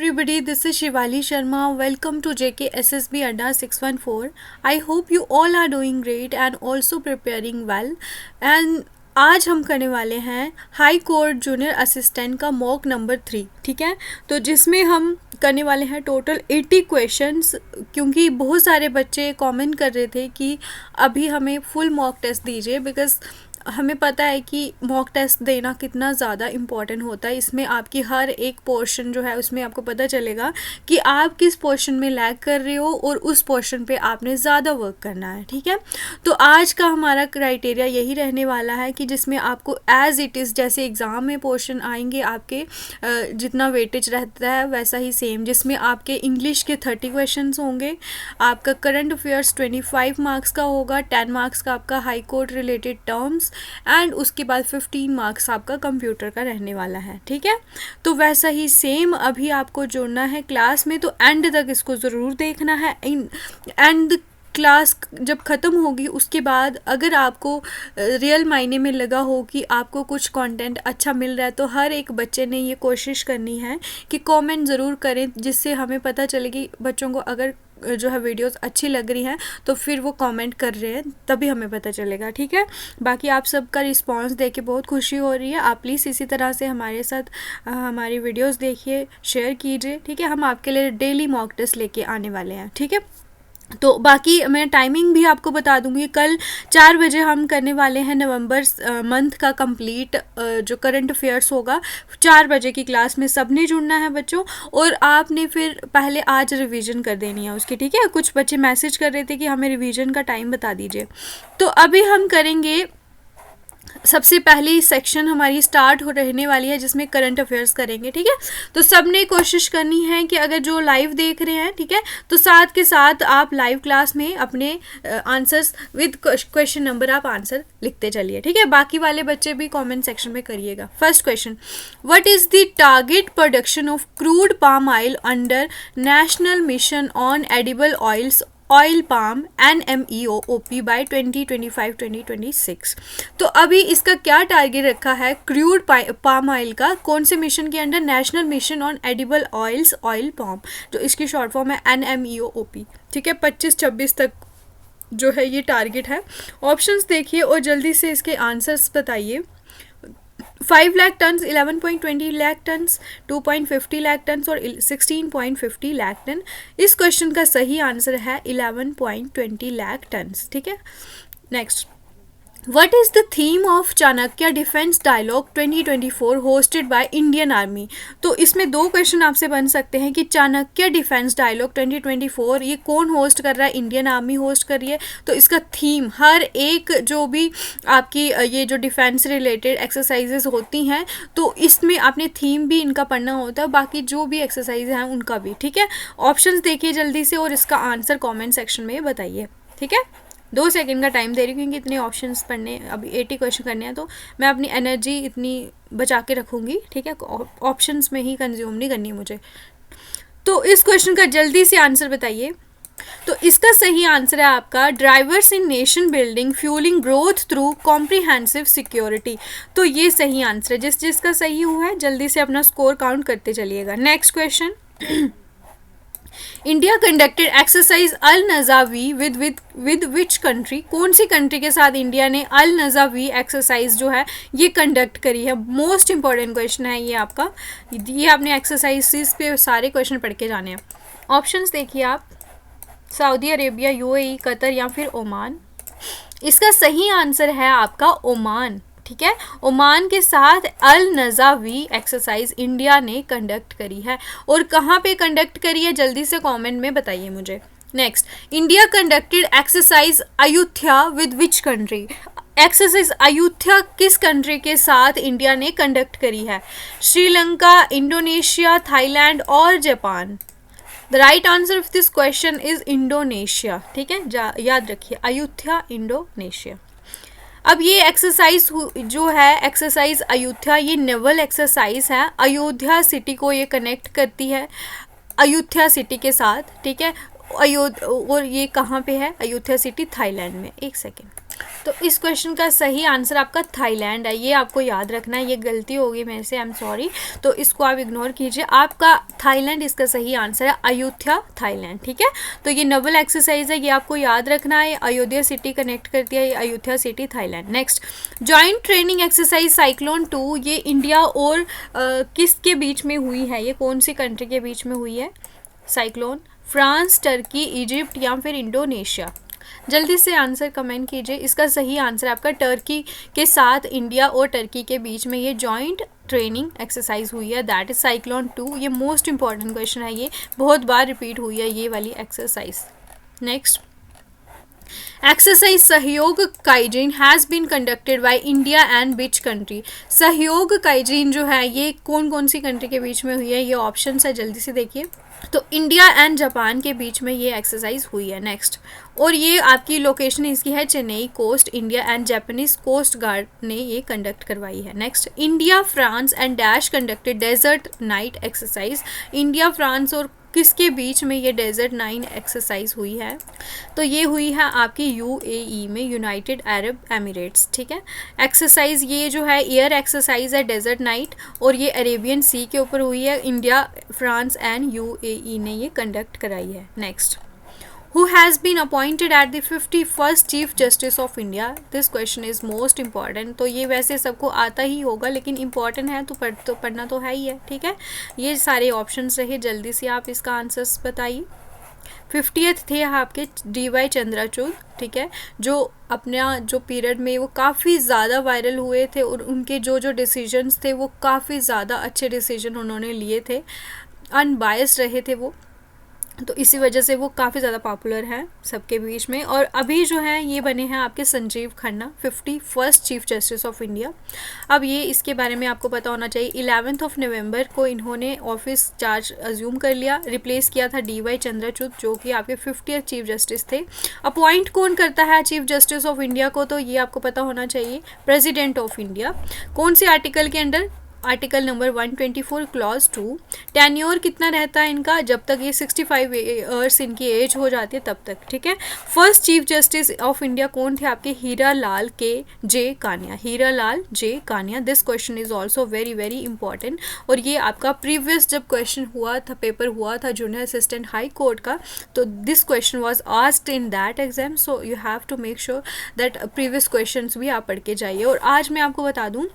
everybody, this is Shivali Sharma. Welcome to JKSSB Adda 614. I hope you all are doing great and also preparing well. And आज हम करने वाले हैं high court junior assistant का mock number 3, ठीक है। तो जिसमें हम करने वाले हैं टोटल 80 क्वेश्चंस, क्योंकि बहुत सारे बच्चे कमेंट कर रहे थे कि अभी हमें फुल मॉक टेस्ट दीजिए, बिकॉज़ हमें पता है कि मॉक टेस्ट देना कितना ज़्यादा इम्पॉर्टेंट होता है। इसमें आपकी हर एक पोर्शन जो है उसमें आपको पता चलेगा कि आप किस पोर्शन में लैग कर रहे हो और उस पोर्शन पे आपने ज़्यादा वर्क करना है, ठीक है। तो आज का हमारा क्राइटेरिया यही रहने वाला है कि जिसमें आपको एज़ इट इज़ जैसे एग्ज़ाम में पोर्शन आएंगे आपके जितना वेटेज रहता है वैसा ही सेम, जिसमें आपके इंग्लिश के 30 क्वेश्चन होंगे, आपका करंट अफेयर्स 25 मार्क्स का होगा, 10 मार्क्स का आपका high court related terms and उसके बाद 15 मार्क्स आपका कंप्यूटर का रहने वाला है, ठीक है। तो वैसा ही सेम अभी आपको जोड़ना है क्लास में, तो एंड तक इसको ज़रूर देखना है। एंड क्लास जब ख़त्म होगी उसके बाद अगर आपको रियल मायने में लगा हो कि आपको कुछ कंटेंट अच्छा मिल रहा है, तो हर एक बच्चे ने ये कोशिश करनी है कि कमेंट ज़रूर करें, जिससे हमें पता चले कि बच्चों को अगर जो है वीडियोस अच्छी लग रही हैं तो फिर वो कमेंट कर रहे हैं, तभी हमें पता चलेगा, ठीक है। बाकी आप सबका रिस्पांस देख के बहुत खुशी हो रही है। आप प्लीज़ इसी तरह से हमारे साथ हमारी वीडियोस देखिए, शेयर कीजिए, ठीक है। हम आपके लिए डेली मॉक टेस्ट लेके आने वाले हैं, ठीक है। तो बाकी मैं टाइमिंग भी आपको बता दूंगी। कल 4 बजे हम करने वाले हैं नवंबर मंथ का कंप्लीट जो करंट अफेयर्स होगा। 4 बजे की क्लास में सबने जुड़ना है बच्चों, और आपने फिर पहले आज रिवीजन कर देनी है उसकी, ठीक है। कुछ बच्चे मैसेज कर रहे थे कि हमें रिवीजन का टाइम बता दीजिए। तो अभी हम करेंगे, सबसे पहली सेक्शन हमारी स्टार्ट हो रहने वाली है जिसमें करंट अफेयर्स करेंगे, ठीक है। तो सबने कोशिश करनी है कि अगर जो लाइव देख रहे हैं, ठीक है, तो साथ के साथ आप लाइव क्लास में अपने आंसर्स विद क्वेश्चन नंबर आप आंसर लिखते चलिए, ठीक है। बाकी वाले बच्चे भी कमेंट सेक्शन में करिएगा। First question, what is the target production of crude palm oil under national mission on edible oils oil palm NMEO-OP by 2025-2026। तो अभी इसका क्या टारगेट रखा है क्रूड पाम ऑयल का, कौन से मिशन के under? National mission on edible oils oil palm, जो इसकी शॉर्ट फॉर्म है NMEO-OP, ठीक है। 25-26 तक जो है ये टारगेट है। ऑप्शंस देखिए और जल्दी से इसके आंसर्स बताइए। 5 lakh tonnes, 11.20 lakh tonnes, 2.50 lakh tonnes और 16.50 लाख टन। इस क्वेश्चन का सही आंसर है 11.20 लाख टन्स, ठीक है। Next, What is the theme of Chanakya defence dialogue 2024 hosted by Indian army? तो इसमें 2 क्वेश्चन आपसे बन सकते हैं कि चाणक्य डिफेंस डायलॉग 2024 ये कौन होस्ट कर रहा है? इंडियन आर्मी होस्ट कर रही है। तो इसका थीम, हर एक जो भी आपकी ये जो डिफेंस रिलेटेड एक्सरसाइजेज होती हैं तो इसमें आपने थीम भी इनका पढ़ना होता है, बाकी जो भी एक्सरसाइज हैं उनका भी, ठीक है। ऑप्शंस देखिए जल्दी से और इसका आंसर कॉमेंट सेक्शन में बताइए, ठीक है। 2 सेकंड का टाइम दे रही हूँ क्योंकि इतने ऑप्शंस पढ़ने, अभी 80 क्वेश्चन करने हैं तो मैं अपनी एनर्जी इतनी बचा के रखूँगी, ठीक है। ऑप्शंस में ही कंज्यूम नहीं करनी मुझे। तो इस क्वेश्चन का जल्दी से आंसर बताइए। तो इसका सही आंसर है आपका ड्राइवर्स इन nation building fuelling growth through comprehensive security. तो ये सही आंसर है। जिसका सही हुआ है जल्दी से अपना स्कोर काउंट करते चलिएगा। Next question, India conducted exercise अल नज़ावी विद विच कंट्री? कौन सी कंट्री के साथ इंडिया ने अल नज़ावी एक्सरसाइज जो है ये कंडक्ट करी है? मोस्ट इंपॉर्टेंट क्वेश्चन है ये आपका। ये आपने एक्सरसाइज पे सारे क्वेश्चन पढ़ के जाने हैं। ऑप्शंस देखिए आप, सऊदी अरेबिया, UAE, कतर या फिर ओमान। इसका सही आंसर है आपका ओमान, ठीक है। ओमान के साथ अल नज़ावी एक्सरसाइज इंडिया ने कंडक्ट करी है। और कहाँ पे कंडक्ट करी है जल्दी से कमेंट में बताइए मुझे। Next, India conducted exercise Ayodhya with which country? Exercise Ayodhya किस कंट्री के साथ इंडिया ने कंडक्ट करी है? श्रीलंका, इंडोनेशिया, थाईलैंड और Japan. The right answer of this question is Indonesia, ठीक है। याद रखिए, अयोध्या इंडोनेशिया। अब ये एक्सरसाइज जो है एक्सरसाइज अयोध्या, ये नेवल एक्सरसाइज है। अयोध्या सिटी को ये कनेक्ट करती है अयोध्या सिटी के साथ, ठीक है। और ये कहाँ पे है? अयोध्या सिटी थाईलैंड में। एक सेकेंड। तो इस क्वेश्चन का सही आंसर आपका थाईलैंड है, ये आपको याद रखना है, ये गलती हो गई मेरे से, आई एम सॉरी, तो इसको आप इग्नोर कीजिए। आपका थाईलैंड इसका सही आंसर है, अयोध्या थाईलैंड, ठीक है। तो ये नवल एक्सरसाइज है, ये आपको याद रखना है, अयोध्या सिटी कनेक्ट करती है, Ayodhya city Thailand. Next, joint training exercise cyclone 2 ये इंडिया और किसके बीच में हुई है, ये कौन सी कंट्री के बीच में हुई है साइक्लोन? फ्रांस, टर्की, इजिप्ट या फिर इंडोनेशिया? जल्दी से आंसर कमेंट कीजिए। इसका सही आंसर आपका टर्की के साथ इंडिया और टर्की के बीच में ये जॉइंट ट्रेनिंग एक्सरसाइज हुई है, दैट इज साइक्लोन 2। ये मोस्ट इंपॉर्टेंट क्वेश्चन है, ये बहुत बार रिपीट हुई है ये वाली exercise. Next, exercise Sahyog Kaijin has been conducted by India and which country? Sahyog Kaijin जो है ये कौन कौन सी कंट्री के बीच में हुई है, ये ऑप्शन है, जल्दी से देखिए। तो इंडिया एंड जापान के बीच में ये एक्सरसाइज हुई है। नेक्स्ट, और ये आपकी लोकेशन इसकी है Chennai coast, India and Japanese coast guard ने ये कंडक्ट करवाई है। Next, India, France and dash conducted Desert Knight exercise. India, France और किसके बीच में ये डेजर्ट नाइट एक्सरसाइज हुई है? तो ये हुई है आपकी यूएई में, यूनाइटेड अरब एमिरेट्स, ठीक है। एक्सरसाइज ये जो है एयर एक्सरसाइज है डेजर्ट नाइट, और ये अरेबियन सी के ऊपर हुई है। इंडिया, फ्रांस एंड यूएई ने ये कंडक्ट कराई है। Next, who has been appointed at the 51st Chief Justice of India? This question is most important। तो ये वैसे सबको आता ही होगा, लेकिन इम्पॉर्टेंट है तो पढ़ना तो है ही है, ठीक है। ये सारे ऑप्शंस रहे, जल्दी से आप इसका आंसर्स बताइए। 50th थे आपके DY चंद्रचूड़, ठीक है, जो अपना जो पीरियड में वो काफ़ी ज़्यादा वायरल हुए थे, और उनके जो जो डिसीजंस थे वो काफ़ी ज़्यादा अच्छे डिसीजन उन्होंने लिए थे, अनबायस्ड रहे थे वो, तो इसी वजह से वो काफ़ी ज़्यादा पॉपुलर हैं सबके बीच में। और अभी जो है ये बने हैं आपके Sanjeev Khanna, 51st chief justice of India. अब ये इसके बारे में आपको पता होना चाहिए, 11 नवंबर को इन्होंने ऑफिस चार्ज अज्यूम कर लिया, रिप्लेस किया था DY चंद्रचूड़ जो कि आपके 50th चीफ जस्टिस थे। अपॉइंट कौन करता है चीफ जस्टिस ऑफ इंडिया को? तो ये आपको पता होना चाहिए, प्रेसिडेंट ऑफ इंडिया। कौन से आर्टिकल के under? Article number 124 clause 2। Tenure कितना रहता है इनका? जब तक ये 65 ईयर्स इनकी एज हो जाती है तब तक, ठीक है। First chief justice of India कौन थे आपके? Hira Lal K J Kania, Hira Lal J Kania. This question is also very very important, और ये आपका प्रीवियस जब क्वेश्चन हुआ था, पेपर हुआ था जूनियर असिस्टेंट हाई कोर्ट का, तो this question was asked in that exam, so you have to make sure that previous question भी आप पढ़ के जाइए। और आज मैं आपको बता दूँ,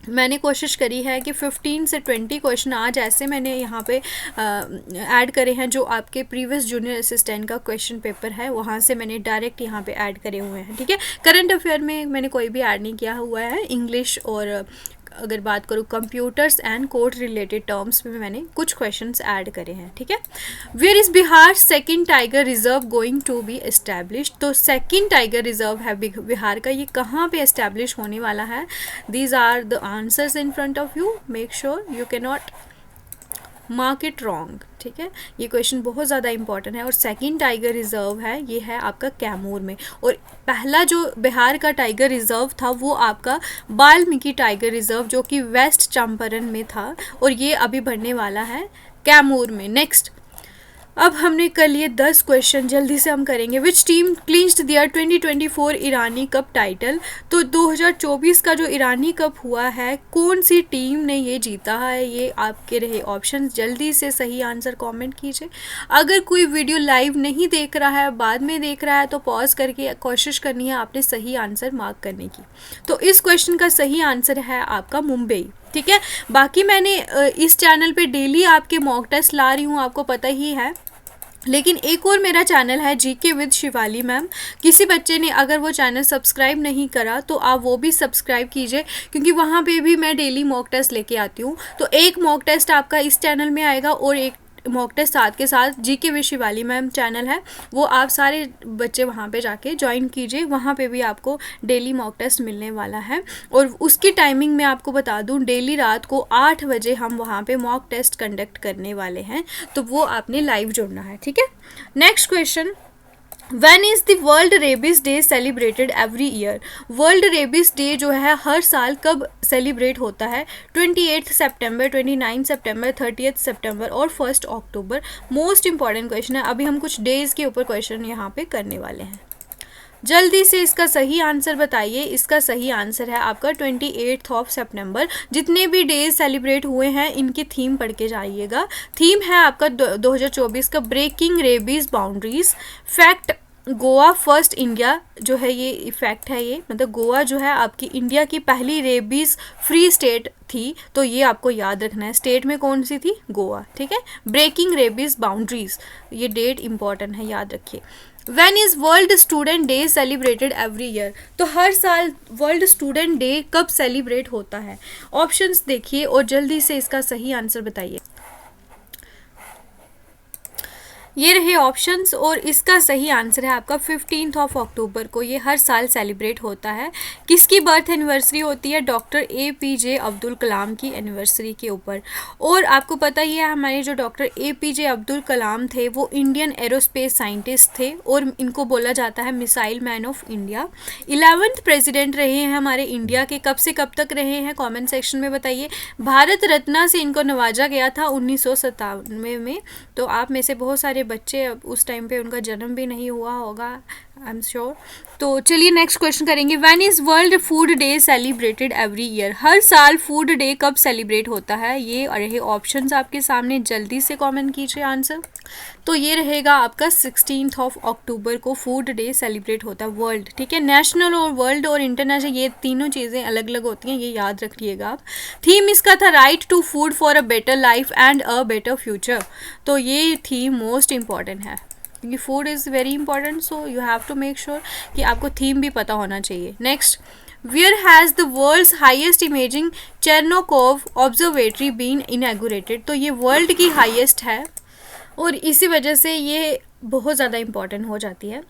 मैंने कोशिश करी है कि 15 से 20 क्वेश्चन आज ऐसे मैंने यहाँ पे ऐड करे हैं जो आपके प्रीवियस जूनियर असिस्टेंट का क्वेश्चन पेपर है, वहाँ से मैंने डायरेक्ट यहाँ पे ऐड करे हुए हैं, ठीक है। करंट अफेयर में मैंने कोई भी ऐड नहीं किया हुआ है। इंग्लिश और अगर बात करूँ computers and court related terms में मैंने कुछ क्वेश्चंस ऐड करे हैं, ठीक है। Where is Bihar second tiger reserve going to be establish? तो सेकंड टाइगर रिजर्व है बिहार का, ये कहाँ पे एस्टैब्लिश होने वाला है? These are the answers in front of you, make sure you can not mark it wrong, ठीक है। ये क्वेश्चन बहुत ज़्यादा इंपॉर्टेंट है। और सेकंड टाइगर रिजर्व है, ये है आपका कैमूर में, और पहला जो बिहार का टाइगर रिजर्व था वो आपका वाल्मीकि टाइगर रिजर्व जो कि वेस्ट चंपारण में था, और ये अभी बनने वाला है कैमूर में। नेक्स्ट, अब हमने कर लिए 10 क्वेश्चन, जल्दी से हम करेंगे। Which team clinched their 2024 Irani Cup title? तो 2024 का जो ईरानी कप हुआ है, कौन सी टीम ने ये जीता है? ये आपके रहे ऑप्शन, जल्दी से सही आंसर कमेंट कीजिए। अगर कोई वीडियो लाइव नहीं देख रहा है, बाद में देख रहा है, तो पॉज करके कोशिश करनी है आपने सही आंसर मार्क करने की। तो इस क्वेश्चन का सही आंसर है आपका मुंबई, ठीक है। बाकी मैंने इस चैनल पे डेली आपके मॉक टेस्ट ला रही हूँ, आपको पता ही है, लेकिन एक और मेरा चैनल है GK विद शिवाली मैम। किसी बच्चे ने अगर वो चैनल सब्सक्राइब नहीं करा तो आप वो भी सब्सक्राइब कीजिए, क्योंकि वहाँ पे भी मैं डेली मॉक टेस्ट लेके आती हूँ। तो एक मॉक टेस्ट आपका इस चैनल में आएगा, और एक मॉक टेस्ट साथ के साथ GK with Shivali ma'am channel है, वो आप सारे बच्चे वहाँ पे जाके ज्वाइन कीजिए, वहाँ पे भी आपको डेली मॉक टेस्ट मिलने वाला है। और उसकी टाइमिंग मैं आपको बता दूँ, डेली रात को 8 बजे हम वहाँ पे मॉक टेस्ट कंडक्ट करने वाले हैं, तो वो आपने लाइव जुड़ना है, ठीक है। Next question, When is the world rabies day celebrated every year? World rabies day जो है हर साल कब सेलिब्रेट होता है? 28 सितंबर, 29 सितंबर, 30 सितंबर और 1 अक्टूबर। मोस्ट इंपॉर्टेंट क्वेश्चन है। अभी हम कुछ डेज के ऊपर क्वेश्चन यहाँ पे करने वाले हैं। जल्दी से इसका सही आंसर बताइए। इसका सही आंसर है आपका 28 सितंबर। जितने भी डेज सेलिब्रेट हुए हैं इनकी थीम पढ़ के जाइएगा। थीम है आपका 2024 का breaking rabies boundaries. Fact, Goa first India जो है, ये इफेक्ट है, ये मतलब गोवा जो है आपकी इंडिया की पहली रेबीज फ्री स्टेट थी, तो ये आपको याद रखना है। स्टेट में कौन सी थी? गोवा, ठीक है। ब्रेकिंग रेबीज बाउंड्रीज, ये डेट इंपॉर्टेंट है, याद रखिए। When is world student day celebrated every year? तो हर साल वर्ल्ड स्टूडेंट डे कब सेलिब्रेट होता है? ऑप्शंस देखिए और जल्दी से इसका सही आंसर बताइए। ये रहे ऑप्शंस और इसका सही आंसर है आपका 15 अक्टूबर को। ये हर साल सेलिब्रेट होता है। किसकी बर्थ एनिवर्सरी होती है? डॉक्टर APJ अब्दुल कलाम की एनिवर्सरी के ऊपर। और आपको पता ही है हमारे जो डॉक्टर APJ अब्दुल कलाम थे वो इंडियन एरोस्पेस साइंटिस्ट थे और इनको बोला जाता है missile man of India. 11th president रहे हैं हमारे इंडिया के। कब से कब तक रहे हैं कमेंट सेक्शन में बताइए। भारत रत्न से इनको नवाजा गया था 1997 में। तो आप में से बहुत सारे बच्चे अब उस टाइम पे उनका जन्म भी नहीं हुआ होगा, आई एम श्योर। तो चलिए नेक्स्ट क्वेश्चन करेंगे। When is world food day celebrated every year? हर साल फूड डे कब सेलिब्रेट होता है? ये रहे ऑप्शंस आपके सामने, जल्दी से कमेंट कीजिए आंसर। तो ये रहेगा आपका 16 अक्टूबर को फूड डे सेलिब्रेट होता है वर्ल्ड, ठीक है। नेशनल और वर्ल्ड और इंटरनेशनल ये तीनों चीज़ें अलग अलग होती हैं, ये याद रखिएगा आप। थीम इसका था right to food for a better life and a better future. तो ये थीम मोस्ट इंपॉर्टेंट है क्योंकि food is very important, so you have to make sure कि आपको थीम भी पता होना चाहिए। Next, where has the world's highest imaging Cherenkov observatory been inaugurated? तो ये वर्ल्ड की हाइएस्ट है और इसी वजह से ये बहुत ज़्यादा इंपॉर्टेंट हो जाती है।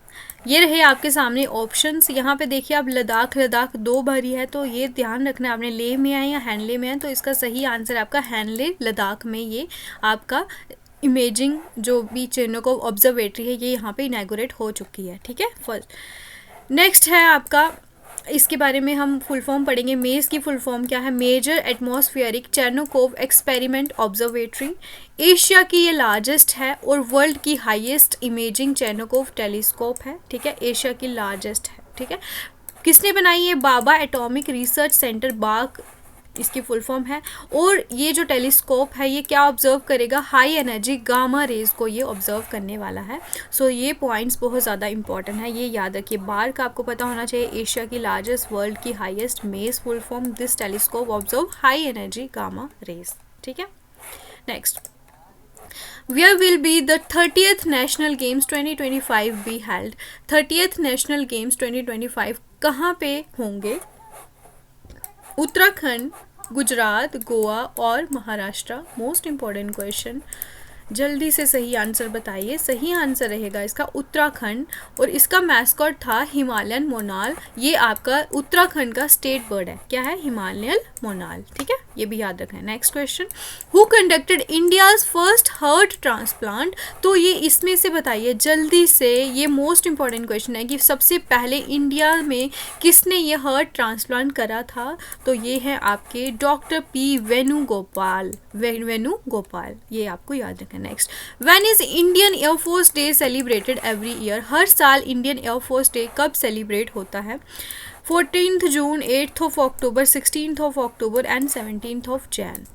ये रहे आपके सामने ऑप्शंस। यहाँ पे देखिए आप लद्दाख दो बारी है, तो ये ध्यान रखना है आपने लेह में है या हैनले में है। तो इसका सही आंसर आपका हैनले लद्दाख में ये आपका इमेजिंग जो भी चेरनोकोव ऑब्जर्वेटरी है ये यहाँ पे इनैगोरेट हो चुकी है, ठीक है। फर्स्ट नेक्स्ट है आपका, इसके बारे में हम फुल फॉर्म पढ़ेंगे। मेज़ की फुल फॉर्म क्या है? Major atmospheric Cherenkov experiment observatory. Asia की ये लार्जेस्ट है और वर्ल्ड की हाईएस्ट इमेजिंग चेरनोकोव टेलीस्कोप है, ठीक है। एशिया की लार्जेस्ट है, ठीक है। किसने बनाई है? बाबा एटॉमिक रिसर्च सेंटर, बाग इसकी फुल फॉर्म है। और ये जो टेलीस्कोप है ये क्या ऑब्जर्व करेगा? हाई एनर्जी गामा रेज को ये ऑब्जर्व करने वाला है। सो ये पॉइंट्स बहुत ज़्यादा इंपॉर्टेंट है, ये याद रखिए। बार का आपको पता होना चाहिए। एशिया की लार्जेस्ट, वर्ल्ड की हाईएस्ट, मेज full form this telescope observe high energy gamma rays, ठीक है। Next, Where will be the 30th National Games 2025 be held? 30th National Games 2025 कहाँ पे होंगे? उत्तराखंड, गुजरात, गोवा और महाराष्ट्र। मोस्ट इम्पॉर्टेंट क्वेश्चन, जल्दी से सही आंसर बताइए। सही आंसर रहेगा इसका उत्तराखंड और इसका मैस्कॉट था हिमालयन मोनाल। ये आपका उत्तराखंड का स्टेट बर्ड है। क्या है? हिमालयन मोनाल, ठीक है, ये भी याद रखना है। Next question, who conducted India's first heart transplant? तो ये इसमें से बताइए जल्दी से, ये मोस्ट इंपॉर्टेंट क्वेश्चन है कि सबसे पहले इंडिया में किसने ये हार्ट ट्रांसप्लांट करा था? तो ये है आपके डॉक्टर P वेणुगोपाल, वेणुगोपाल, ये आपको याद रखना है। Next, when is Indian air force day celebrated every year? हर साल इंडियन एयरफोर्स डे कब सेलिब्रेट होता है? 14 जून, 8 अक्टूबर, 16 अक्टूबर एंड 17 जैन।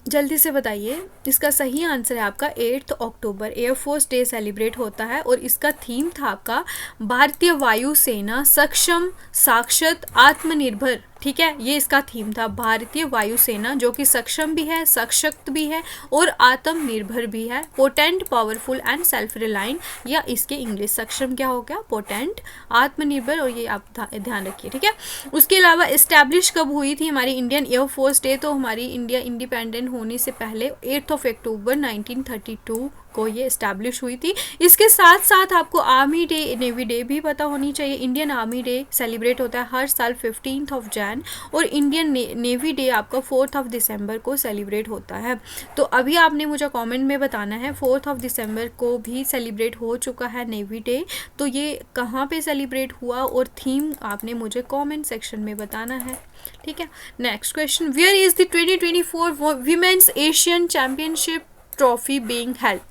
जल्दी से बताइए। इसका सही आंसर है आपका 8 अक्टूबर एयरफोर्स डे सेलिब्रेट होता है और इसका थीम था आपका भारतीय वायुसेना सक्षम, साक्षत, आत्मनिर्भर, ठीक है। ये इसका थीम था, भारतीय वायुसेना जो कि सक्षम भी है, सशक्त भी है और आत्मनिर्भर भी है। Potent, powerful and self reliant, या इसके इंग्लिश सक्षम क्या हो गया? पोटेंट, आत्मनिर्भर, और ये आप ध्यान रखिए, ठीक है। उसके अलावा इस्टेब्लिश कब हुई थी हमारी इंडियन एयरफोर्स डे? तो हमारी इंडिया इंडिपेंडेंट होने से पहले 8 अक्टूबर 1932 को ये इस्टेब्लिश हुई थी। इसके साथ साथ आपको आर्मी डे, नेवी डे भी पता होनी चाहिए। इंडियन आर्मी डे सेलिब्रेट होता है हर साल 15 जैन और इंडियन नेवी डे आपका 4 दिसंबर को सेलिब्रेट होता है। तो अभी आपने मुझे कमेंट में बताना है 4 दिसंबर को भी सेलिब्रेट हो चुका है नेवी डे, तो ये कहाँ पे सेलिब्रेट हुआ और थीम आपने मुझे कमेंट सेक्शन में बताना है, ठीक है। Next question, where is the 2024 women's Asian championship trophy being held?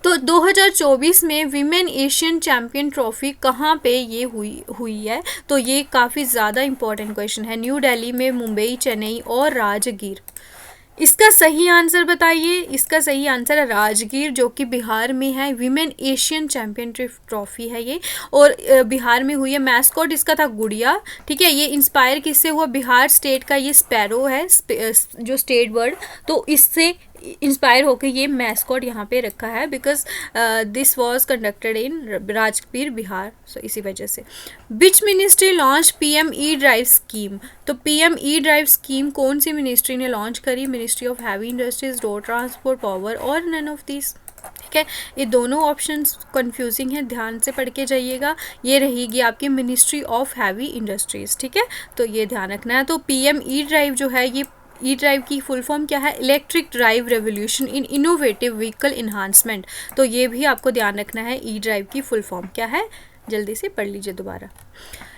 तो 2024 में विमेन एशियन चैम्पियन ट्रॉफी कहाँ पे ये हुई है? तो ये काफ़ी ज़्यादा इंपॉर्टेंट क्वेश्चन है। न्यू दिल्ली में, मुंबई, चेन्नई और राजगीर। इसका सही आंसर बताइए। इसका सही आंसर है राजगीर, जो कि बिहार में है। विमेन एशियन चैम्पियनशिप ट्रॉफी है ये, और बिहार में हुई है। मैस्कॉट इसका था गुड़िया, ठीक है। ये इंस्पायर किससे हुआ? बिहार स्टेट का ये स्पैरो है, जो स्टेट बर्ड, तो इससे इंस्पायर होकर ये मैस्कॉट यहाँ पे रखा है, because this was conducted in Rajgir, Bihar, so इसी वजह से। Which ministry launch PM E drive scheme? तो पीएम ई ड्राइव स्कीम कौन सी मिनिस्ट्री ने लॉन्च करी? Ministry of heavy industries, road transport, power, और नन ऑफ दिस, ठीक है। ये दोनों ऑप्शंस कंफ्यूजिंग है, ध्यान से पढ़ के जाइएगा। ये रहेगी आपकी मिनिस्ट्री ऑफ हैवी इंडस्ट्रीज, ठीक है, तो ये ध्यान रखना है। तो पीएम ई ड्राइव जो है, ये ई ड्राइव की फुल फॉर्म क्या है? Electric drive revolution in innovative vehicle enhancement. तो ये भी आपको ध्यान रखना है, ई ड्राइव की फुल फॉर्म क्या है, जल्दी से पढ़ लीजिए दोबारा।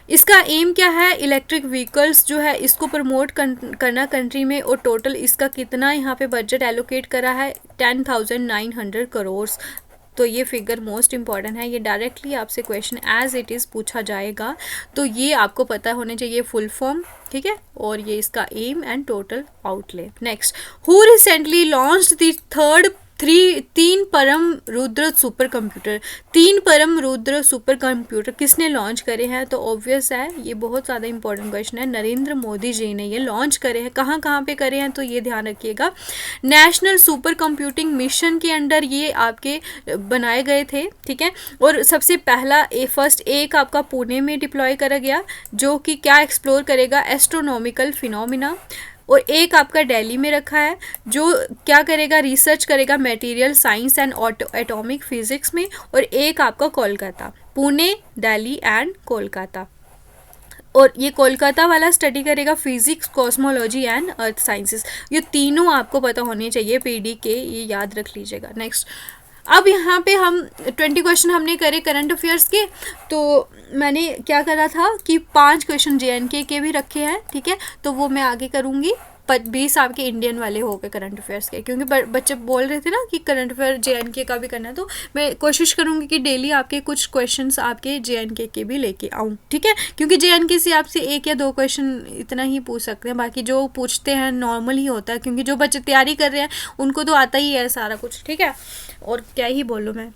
इसका एम क्या है? इलेक्ट्रिक व्हीकल्स जो है इसको प्रमोट करना कंट्री में, और टोटल इसका कितना यहाँ पे बजट एलोकेट करा है? 10,900 करोड़। तो ये फिगर मोस्ट इंपॉर्टेंट है, ये डायरेक्टली आपसे क्वेश्चन एज इट इज़ पूछा जाएगा, तो ये आपको पता होना चाहिए फुल फॉर्म, ठीक है, और ये इसका M and total outlay. Next, who recently launched the third तीन परम रुद्र सुपर कंप्यूटर? तीन परम रुद्र सुपर कंप्यूटर किसने लॉन्च करे हैं? तो ऑब्वियस है, ये बहुत ज़्यादा इंपॉर्टेंट क्वेश्चन है। नरेंद्र मोदी जी ने ये लॉन्च करे हैं। कहाँ कहाँ पे करे हैं? तो ये ध्यान रखिएगा, नेशनल सुपर कंप्यूटिंग मिशन के अंडर ये आपके बनाए गए थे, ठीक है। और सबसे पहला फर्स्ट एक आपका पुणे में डिप्लॉय करा गया, जो कि क्या एक्सप्लोर करेगा? Astronomical phenomena. और एक आपका दिल्ली में रखा है, जो क्या करेगा? रिसर्च करेगा material science and atomic physics में। और एक आपका कोलकाता, पुणे, दिल्ली एंड कोलकाता। और ये कोलकाता वाला स्टडी करेगा physics, cosmology and earth sciences. ये तीनों आपको पता होने चाहिए पीडी के, ये याद रख लीजिएगा। नेक्स्ट, अब यहाँ पे हम 20 क्वेश्चन हमने करे करंट अफेयर्स के। तो मैंने क्या करा था कि 5 क्वेश्चन जेएनके के भी रखे हैं, ठीक है, तो वो मैं आगे करूँगी। 20 आपके इंडियन वाले हो गए करंट अफेयर्स के, क्योंकि बच्चे बोल रहे थे ना कि करंट अफेयर जेएनके का भी करना है, तो मैं कोशिश करूँगी कि डेली आपके कुछ क्वेश्चंस आपके जेएनके के भी लेके आऊँ, ठीक है, क्योंकि जेएनके से आपसे 1 या 2 क्वेश्चन इतना ही पूछ सकते हैं, बाकी जो पूछते हैं नॉर्मल ही होता है, क्योंकि जो बच्चे तैयारी कर रहे हैं उनको तो आता ही है सारा कुछ, ठीक है। और क्या ही बोलूँ मैं,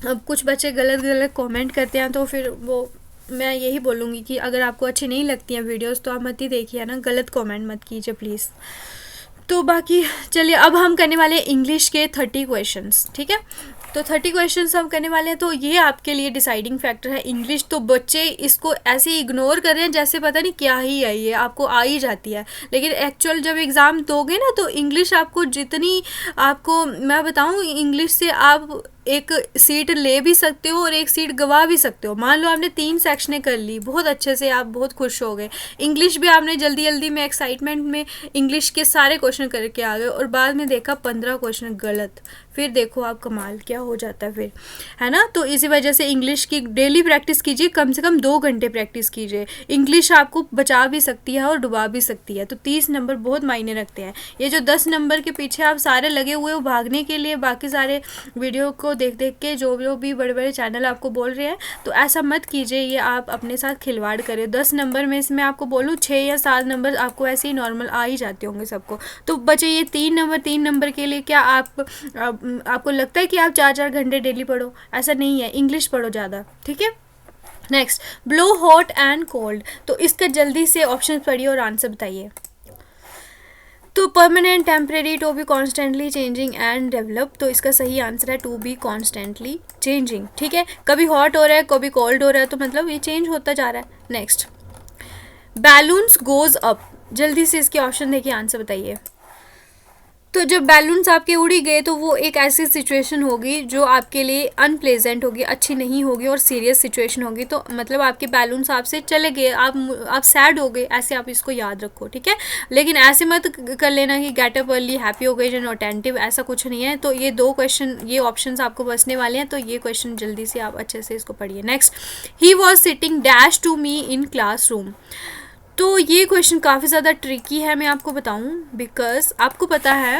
अब कुछ बच्चे गलत गलत कमेंट करते हैं, तो फिर वो मैं यही बोलूँगी कि अगर आपको अच्छी नहीं लगती हैं वीडियोस तो आप मत ही देखिए ना, गलत कमेंट मत कीजिए प्लीज़। तो बाकी चलिए, अब हम करने वाले हैं इंग्लिश के 30 क्वेश्चंस, ठीक है। तो 30 क्वेश्चंस हम करने वाले हैं, तो ये आपके लिए डिसाइडिंग फैक्टर है इंग्लिश। तो बच्चे इसको ऐसे इग्नोर कर रहे हैं जैसे पता नहीं क्या ही है, ये आपको आ ही जाती है, लेकिन एक्चुअल जब एग्ज़ाम दोगे ना, तो इंग्लिश आपको जितनी, आपको मैं बताऊँ, इंग्लिश से आप एक सीट ले भी सकते हो और एक सीट गवा भी सकते हो। मान लो आपने 3 सेक्शनें कर ली बहुत अच्छे से, आप बहुत खुश हो गए, इंग्लिश भी आपने जल्दी जल्दी में एक्साइटमेंट में इंग्लिश के सारे क्वेश्चन करके आ गए, और बाद में देखा 15 क्वेश्चन गलत, फिर देखो आप कमाल क्या हो जाता है फिर, है ना। तो इसी वजह से इंग्लिश की डेली प्रैक्टिस कीजिए, कम से कम 2 घंटे प्रैक्टिस कीजिए। इंग्लिश आपको बचा भी सकती है और डुबा भी सकती है। तो 30 नंबर बहुत मायने रखते हैं। ये जो 10 नंबर के पीछे आप सारे लगे हुए हो भागने के लिए, बाकी सारे वीडियो को देख देख के जो भी बड़े बड़े चैनल आपको बोल रहे हैं, तो ऐसा मत कीजिए, ये आप अपने साथ खिलवाड़ करें। 10 नंबर में से मैं आपको बोलूँ 6 या 7 नंबर आपको ऐसे ही नॉर्मल आ ही जाते होंगे सबको। तो बचे ये 3 नंबर के लिए क्या आपको लगता है कि आप 4-4 घंटे डेली पढ़ो? ऐसा नहीं है, इंग्लिश पढ़ो ज़्यादा, ठीक है। Next, blow, hot and cold. तो इसका जल्दी से ऑप्शन पढ़िए और आंसर बताइए। तो permanent, temporary, to be constantly changing and develop. तो इसका सही आंसर है टू बी कॉन्स्टेंटली चेंजिंग, ठीक है। कभी हॉट हो रहा है, कभी कोल्ड हो रहा है, तो मतलब ये चेंज होता जा रहा है। Next, balloons goes up. जल्दी से इसके ऑप्शन देखिए, आंसर बताइए। तो जब बैलून्स आपके उड़ ही गए, तो वो एक ऐसी सिचुएशन होगी जो आपके लिए अनप्लेजेंट होगी, अच्छी नहीं होगी और सीरियस सिचुएशन होगी। तो मतलब आपके बैलून्स आपसे चले गए, आप सैड हो गए, ऐसे आप इसको याद रखो, ठीक है। लेकिन ऐसे मत कर लेना कि गेट अप अर्ली, हैप्पी हो गए, जन अटेंटिव, ऐसा कुछ नहीं है। तो ये 2 क्वेश्चन, ये ऑप्शन आपको बचने वाले हैं, तो ये क्वेश्चन जल्दी से आप अच्छे से इसको पढ़िए। Next, he was sitting dash to me in classroom. तो ये क्वेश्चन काफ़ी ज़्यादा ट्रिकी है, मैं आपको बताऊं, बिकॉज आपको पता है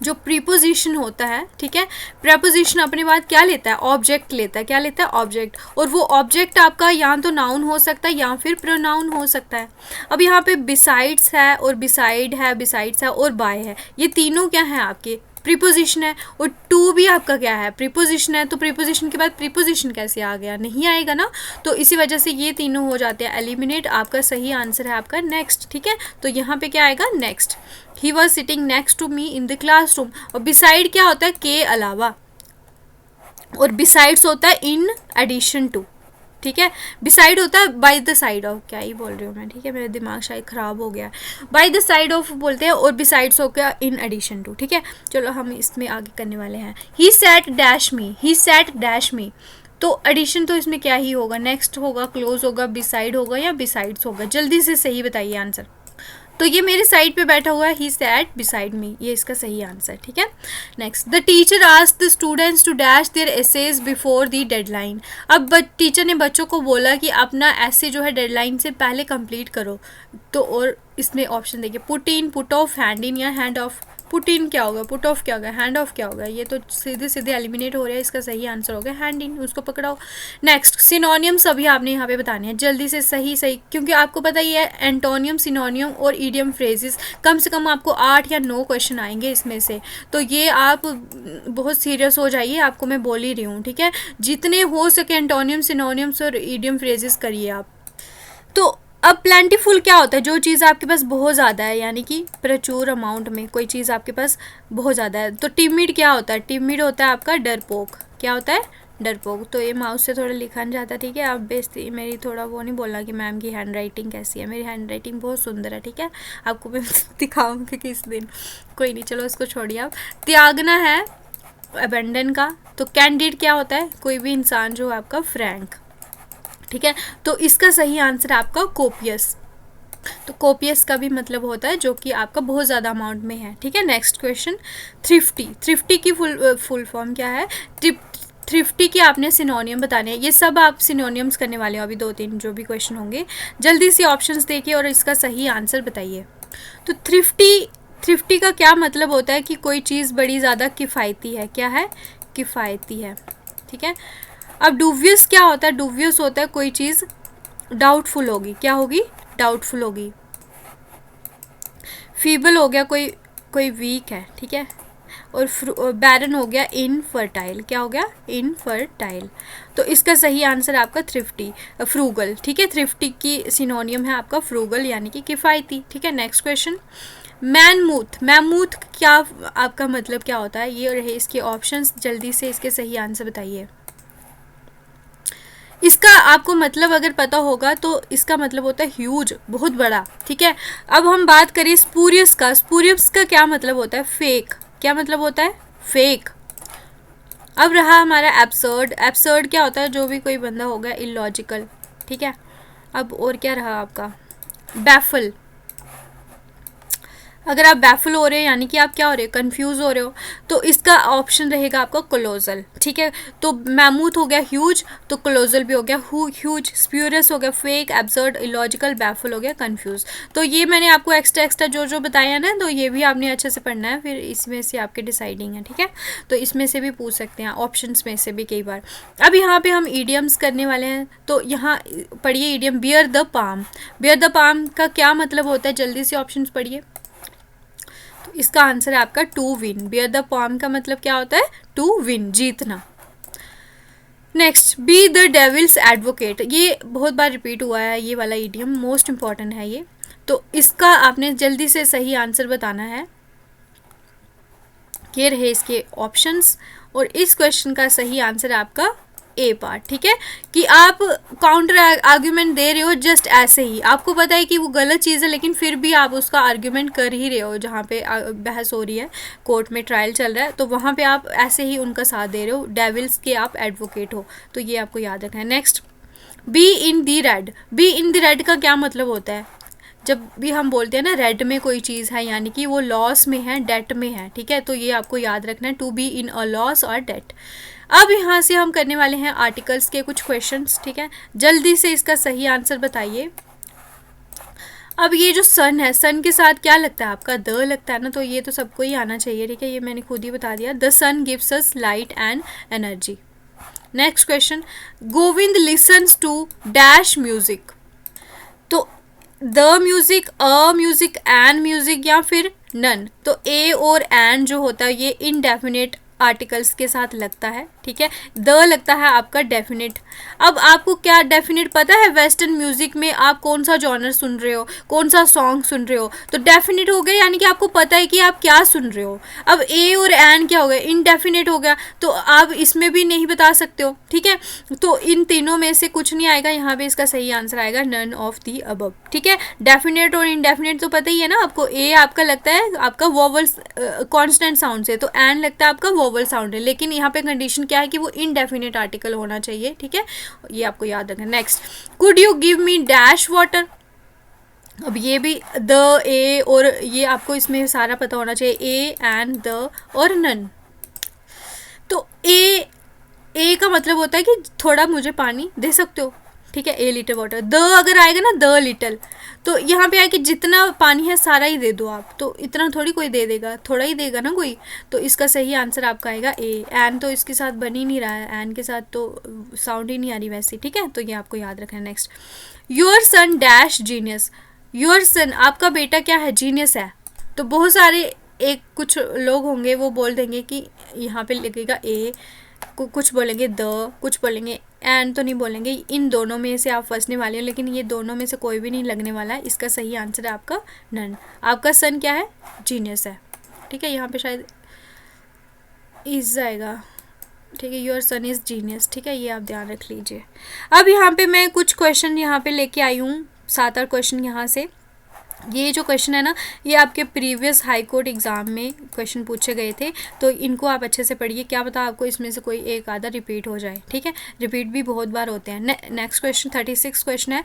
जो प्रीपोजिशन होता है, ठीक है, प्रेपोजिशन अपने बाद क्या लेता है, ऑब्जेक्ट लेता है, क्या लेता है, ऑब्जेक्ट, और वो ऑब्जेक्ट आपका या तो नाउन हो सकता है या फिर प्रोनाउन हो सकता है। अब यहाँ पे बिसाइड्स है और बिसाइड है, बिसाइड्स है और बाय है, ये तीनों क्या है आपके प्रीपोजिशन है, और टू भी आपका क्या है, प्रीपोजिशन है। तो प्रीपोजिशन के बाद प्रीपोजिशन कैसे आ गया, नहीं आएगा ना, तो इसी वजह से ये तीनों हो जाते हैं एलिमिनेट। आपका सही आंसर है आपका नेक्स्ट, ठीक है, तो यहाँ पे क्या आएगा, next. He was sitting next to me in the classroom, और बिसाइड क्या होता है, के अलावा, और बिसाइड्स होता है इन एडिशन टू, ठीक है, बिसाइड होता है बाय द साइड ऑफ, क्या ही बोल रही हूँ मैं, ठीक है, मेरा दिमाग शायद ख़राब हो गया, बाय द साइड ऑफ बोलते हैं, और बिसाइड्स हो गया इन एडिशन टू, ठीक है। चलो हम इसमें आगे करने वाले हैं। ही सेट डैश मी, ही सेट डैश मी, तो एडिशन तो इसमें क्या ही होगा, नेक्स्ट होगा, क्लोज होगा, बिसाइड होगा या बिसाइड्स होगा, जल्दी से सही बताइए आंसर। तो ये मेरे साइड पे बैठा हुआ है, ही सैट बिसाइड मी, ये इसका सही आंसर, ठीक है। Next, the teacher asked the students to dash their essays before the deadline. अब टीचर ने बच्चों को बोला कि अपना ऐसे जो है डेडलाइन से पहले कंप्लीट करो, तो और इसमें ऑप्शन देखिए, put in, put off, hand in या हैंड ऑफ। पुट इन क्या होगा, पुट ऑफ क्या होगा, हैंड ऑफ क्या होगा, ये तो सीधे सीधे एलिमिनेट हो रहा है, इसका सही आंसर हो गया हैंड इन, उसको पकड़ाओ। नेक्स्ट, सिनोनियम्स अभी आपने यहाँ पे बताने हैं जल्दी से, सही सही, क्योंकि आपको पता ही है एंटोनियम, सिनोनियम और ईडियम फ्रेजेस कम से कम आपको 8 या 9 क्वेश्चन आएंगे इसमें से, तो ये आप बहुत सीरियस हो जाइए, आपको मैं बोल ही रही हूँ, ठीक है, जितने हो सके एंटोनियम, सिनोनियम्स और ईडियम फ्रेजेस करिए आप। तो अब प्लेंटीफुल क्या होता है, जो चीज़ आपके पास बहुत ज़्यादा है, यानी कि प्रचुर अमाउंट में कोई चीज़ आपके पास बहुत ज़्यादा है। तो टिमिड क्या होता है, टिमिड होता है आपका डरपोक, क्या होता है, डरपोक। तो ये माउस से थोड़ा लिखा नहीं जाता, ठीक है, आप बेइज्जती मेरी थोड़ा वो नहीं बोलना कि मैम की हैंड राइटिंग कैसी है, मेरी हैंड राइटिंग बहुत सुंदर है, ठीक है, आपको मैं दिखाऊंगी किस दिन, कोई नहीं, चलो इसको छोड़िए आप। त्यागना है अबेंडन का, तो कैंडिड क्या होता है, कोई भी इंसान जो है आपका फ्रैंक, ठीक है, तो इसका सही आंसर आपका कोपियस। तो कोपियस का भी मतलब होता है जो कि आपका बहुत ज़्यादा अमाउंट में है, ठीक है। नेक्स्ट क्वेश्चन, थ्रिफ्टी, थ्रिफ्टी की फुल फॉर्म क्या है, थ्रिफ्टी की आपने सिनोनियम बताने हैं, ये सब आप सिनोनियम्स करने वाले हो, अभी 2-3 जो भी क्वेश्चन होंगे, जल्दी से ऑप्शंस देखिए और इसका सही आंसर बताइए। तो थ्रिफ्टी का क्या मतलब होता है कि कोई चीज़ बड़ी ज़्यादा किफ़ायती है, क्या है, किफ़ायती है, ठीक है। अब डूवियस क्या होता है, डूवियस होता है कोई चीज़ डाउटफुल होगी, क्या होगी, डाउटफुल होगी। फीबल हो गया कोई कोई वीक है, ठीक है, और बैरन हो गया इनफर्टाइल, क्या हो गया, इनफर्टाइल। तो इसका सही आंसर आपका थ्रिफ्टी, फ्रूगल, ठीक है, थ्रिफ्टी की सिनोनियम है आपका फ्रूगल यानी कि किफ़ायती, ठीक है। नेक्स्ट क्वेश्चन, मैनमूथ, मैमूथ क्या आपका मतलब क्या होता है, ये रहे इसके ऑप्शंस, जल्दी से इसके सही आंसर बताइए। इसका आपको मतलब अगर पता होगा तो इसका मतलब होता है ह्यूज, बहुत बड़ा, ठीक है। अब हम बात करें स्पूरियस का, स्पूरियस का क्या मतलब होता है, फेक, क्या मतलब होता है, फेक। अब रहा हमारा एब्सर्ड, एब्सर्ड क्या होता है, जो भी कोई बंदा होगा इलॉजिकल, ठीक है। अब और क्या रहा आपका, बैफल, अगर आप बैफल हो रहे हो यानी कि आप क्या हो रहे हो, कंफ्यूज हो रहे हो, तो इसका ऑप्शन रहेगा आपका कोलोजल, ठीक है। तो मैमूथ हो गया ह्यूज, तो कोलोजल भी हो गया ह्यूज, स्प्यूरियस हो गया फेक, एब्सर्ड, इलॉजिकल, बैफल हो गया कंफ्यूज। तो ये मैंने आपको एक्स्ट्रा जो जो बताया ना, तो ये भी आपने अच्छे से पढ़ना है, फिर इसमें से आपके डिसाइडिंग है, ठीक है। तो इसमें से भी पूछ सकते हैं, ऑप्शंस में से भी कई बार। अब यहाँ पे हम ईडियम्स करने वाले हैं, तो यहाँ पढ़िए idiom, bear the palm, bear the palm का क्या मतलब होता है, जल्दी से ऑप्शंस पढ़िए। इसका आंसर है आपका टू विन, बियर द पॉम का मतलब क्या होता है, टू विन, जीतना। Next, be the devil's advocate, ये बहुत बार रिपीट हुआ है, ये वाला इडियम मोस्ट इंपॉर्टेंट है ये, तो इसका आपने जल्दी से सही आंसर बताना है। ये रहे इसके ऑप्शंस, और इस क्वेश्चन का सही आंसर है आपका ए पार्ट, ठीक है, कि आप काउंटर आर्ग्यूमेंट दे रहे हो जस्ट ऐसे ही, आपको पता है कि वो गलत चीज़ है लेकिन फिर भी आप उसका आर्ग्यूमेंट कर ही रहे हो, जहाँ पे बहस हो रही है, कोर्ट में ट्रायल चल रहा है, तो वहाँ पे आप ऐसे ही उनका साथ दे रहे हो, डेविल्स के आप एडवोकेट हो, तो ये आपको याद रखना है। Next, be in the red, be in the red का क्या मतलब होता है, जब भी हम बोलते हैं ना रेड में कोई चीज़ है यानी कि वो लॉस में है, डेट में है, ठीक है, तो ये आपको याद रखना है, to be in a loss और डेट। अब यहाँ से हम करने वाले हैं आर्टिकल्स के कुछ क्वेश्चंस, ठीक है, जल्दी से इसका सही आंसर बताइए। अब ये जो सन है, सन के साथ क्या लगता है आपका, द लगता है ना, तो ये तो सबको ही आना चाहिए, ठीक है, ये मैंने खुद ही बता दिया। The sun gives us light and energy. Next question, Govind listens to dash music. तो the music, a music, an music या फिर नन। तो ए और एन जो होता है ये इनडेफिनेट आर्टिकल्स के साथ लगता है, ठीक है। द लगता है आपका डेफिनेट। अब आपको क्या डेफिनेट पता है, वेस्टर्न म्यूजिक में आप कौन सा जॉनर सुन रहे हो, कौन सा सॉन्ग सुन रहे हो, तो डेफिनेट हो गया, यानी कि आपको पता है कि आप क्या सुन रहे हो। अब ए और एन क्या हो गया, इनडेफिनेट हो गया, तो आप इसमें भी नहीं बता सकते हो, ठीक है। तो इन तीनों में से कुछ नहीं आएगा, यहाँ पे इसका सही आंसर आएगा नन ऑफ दी अबव, ठीक है। डेफिनेट और इनडेफिनेट तो पता ही है ना आपको। ए आपका लगता है आपका वोवल कॉन्स्टेंट साउंड से, तो एन लगता है आपका वोवल साउंड है, लेकिन यहाँ पे कंडीशन क्या है कि वो इनडेफिनेट आर्टिकल होना चाहिए, ठीक है, ये आपको याद रखना। Next, could you give me dash water. अब ये भी द, ए और ये आपको इसमें सारा पता होना चाहिए, ए एंड द और नन। तो ए का मतलब होता है कि थोड़ा मुझे पानी दे सकते हो, ठीक है, ए लीटर वाटर। द अगर आएगा ना, द लिटल, तो यहाँ पे आए कि जितना पानी है सारा ही दे दो आप, तो इतना थोड़ी कोई दे देगा, थोड़ा ही देगा ना कोई, तो इसका सही आंसर आपका आएगा ए। एन तो इसके साथ बन ही नहीं रहा है, एन के साथ तो साउंड ही नहीं आ रही वैसे, ठीक है, तो ये आपको याद रखना है। Next, your son dash genius. Your son आपका बेटा क्या है, जीनियस है। तो बहुत सारे एक कुछ लोग होंगे वो बोल देंगे कि यहाँ पे लगेगा ए, कुछ बोलेंगे द, कुछ बोलेंगे एन, तो नहीं बोलेंगे। इन दोनों में से आप फंसने वाले हो, लेकिन ये दोनों में से कोई भी नहीं लगने वाला है। इसका सही आंसर है आपका नन। आपका सन क्या है, जीनियस है, ठीक है, यहाँ पे शायद इज आएगा, ठीक है, योर सन इज जीनियस, ठीक है, ये आप ध्यान रख लीजिए। अब यहाँ पे मैं कुछ क्वेश्चन यहाँ पे लेके आई हूँ, 7-8 क्वेश्चन यहाँ से। ये जो क्वेश्चन है ना, ये आपके प्रीवियस हाई कोर्ट एग्ज़ाम में क्वेश्चन पूछे गए थे, तो इनको आप अच्छे से पढ़िए, क्या पता आपको इसमें से कोई एक आधा रिपीट हो जाए, ठीक है, रिपीट भी बहुत बार होते हैं। नेक्स्ट क्वेश्चन 36 क्वेश्चन है,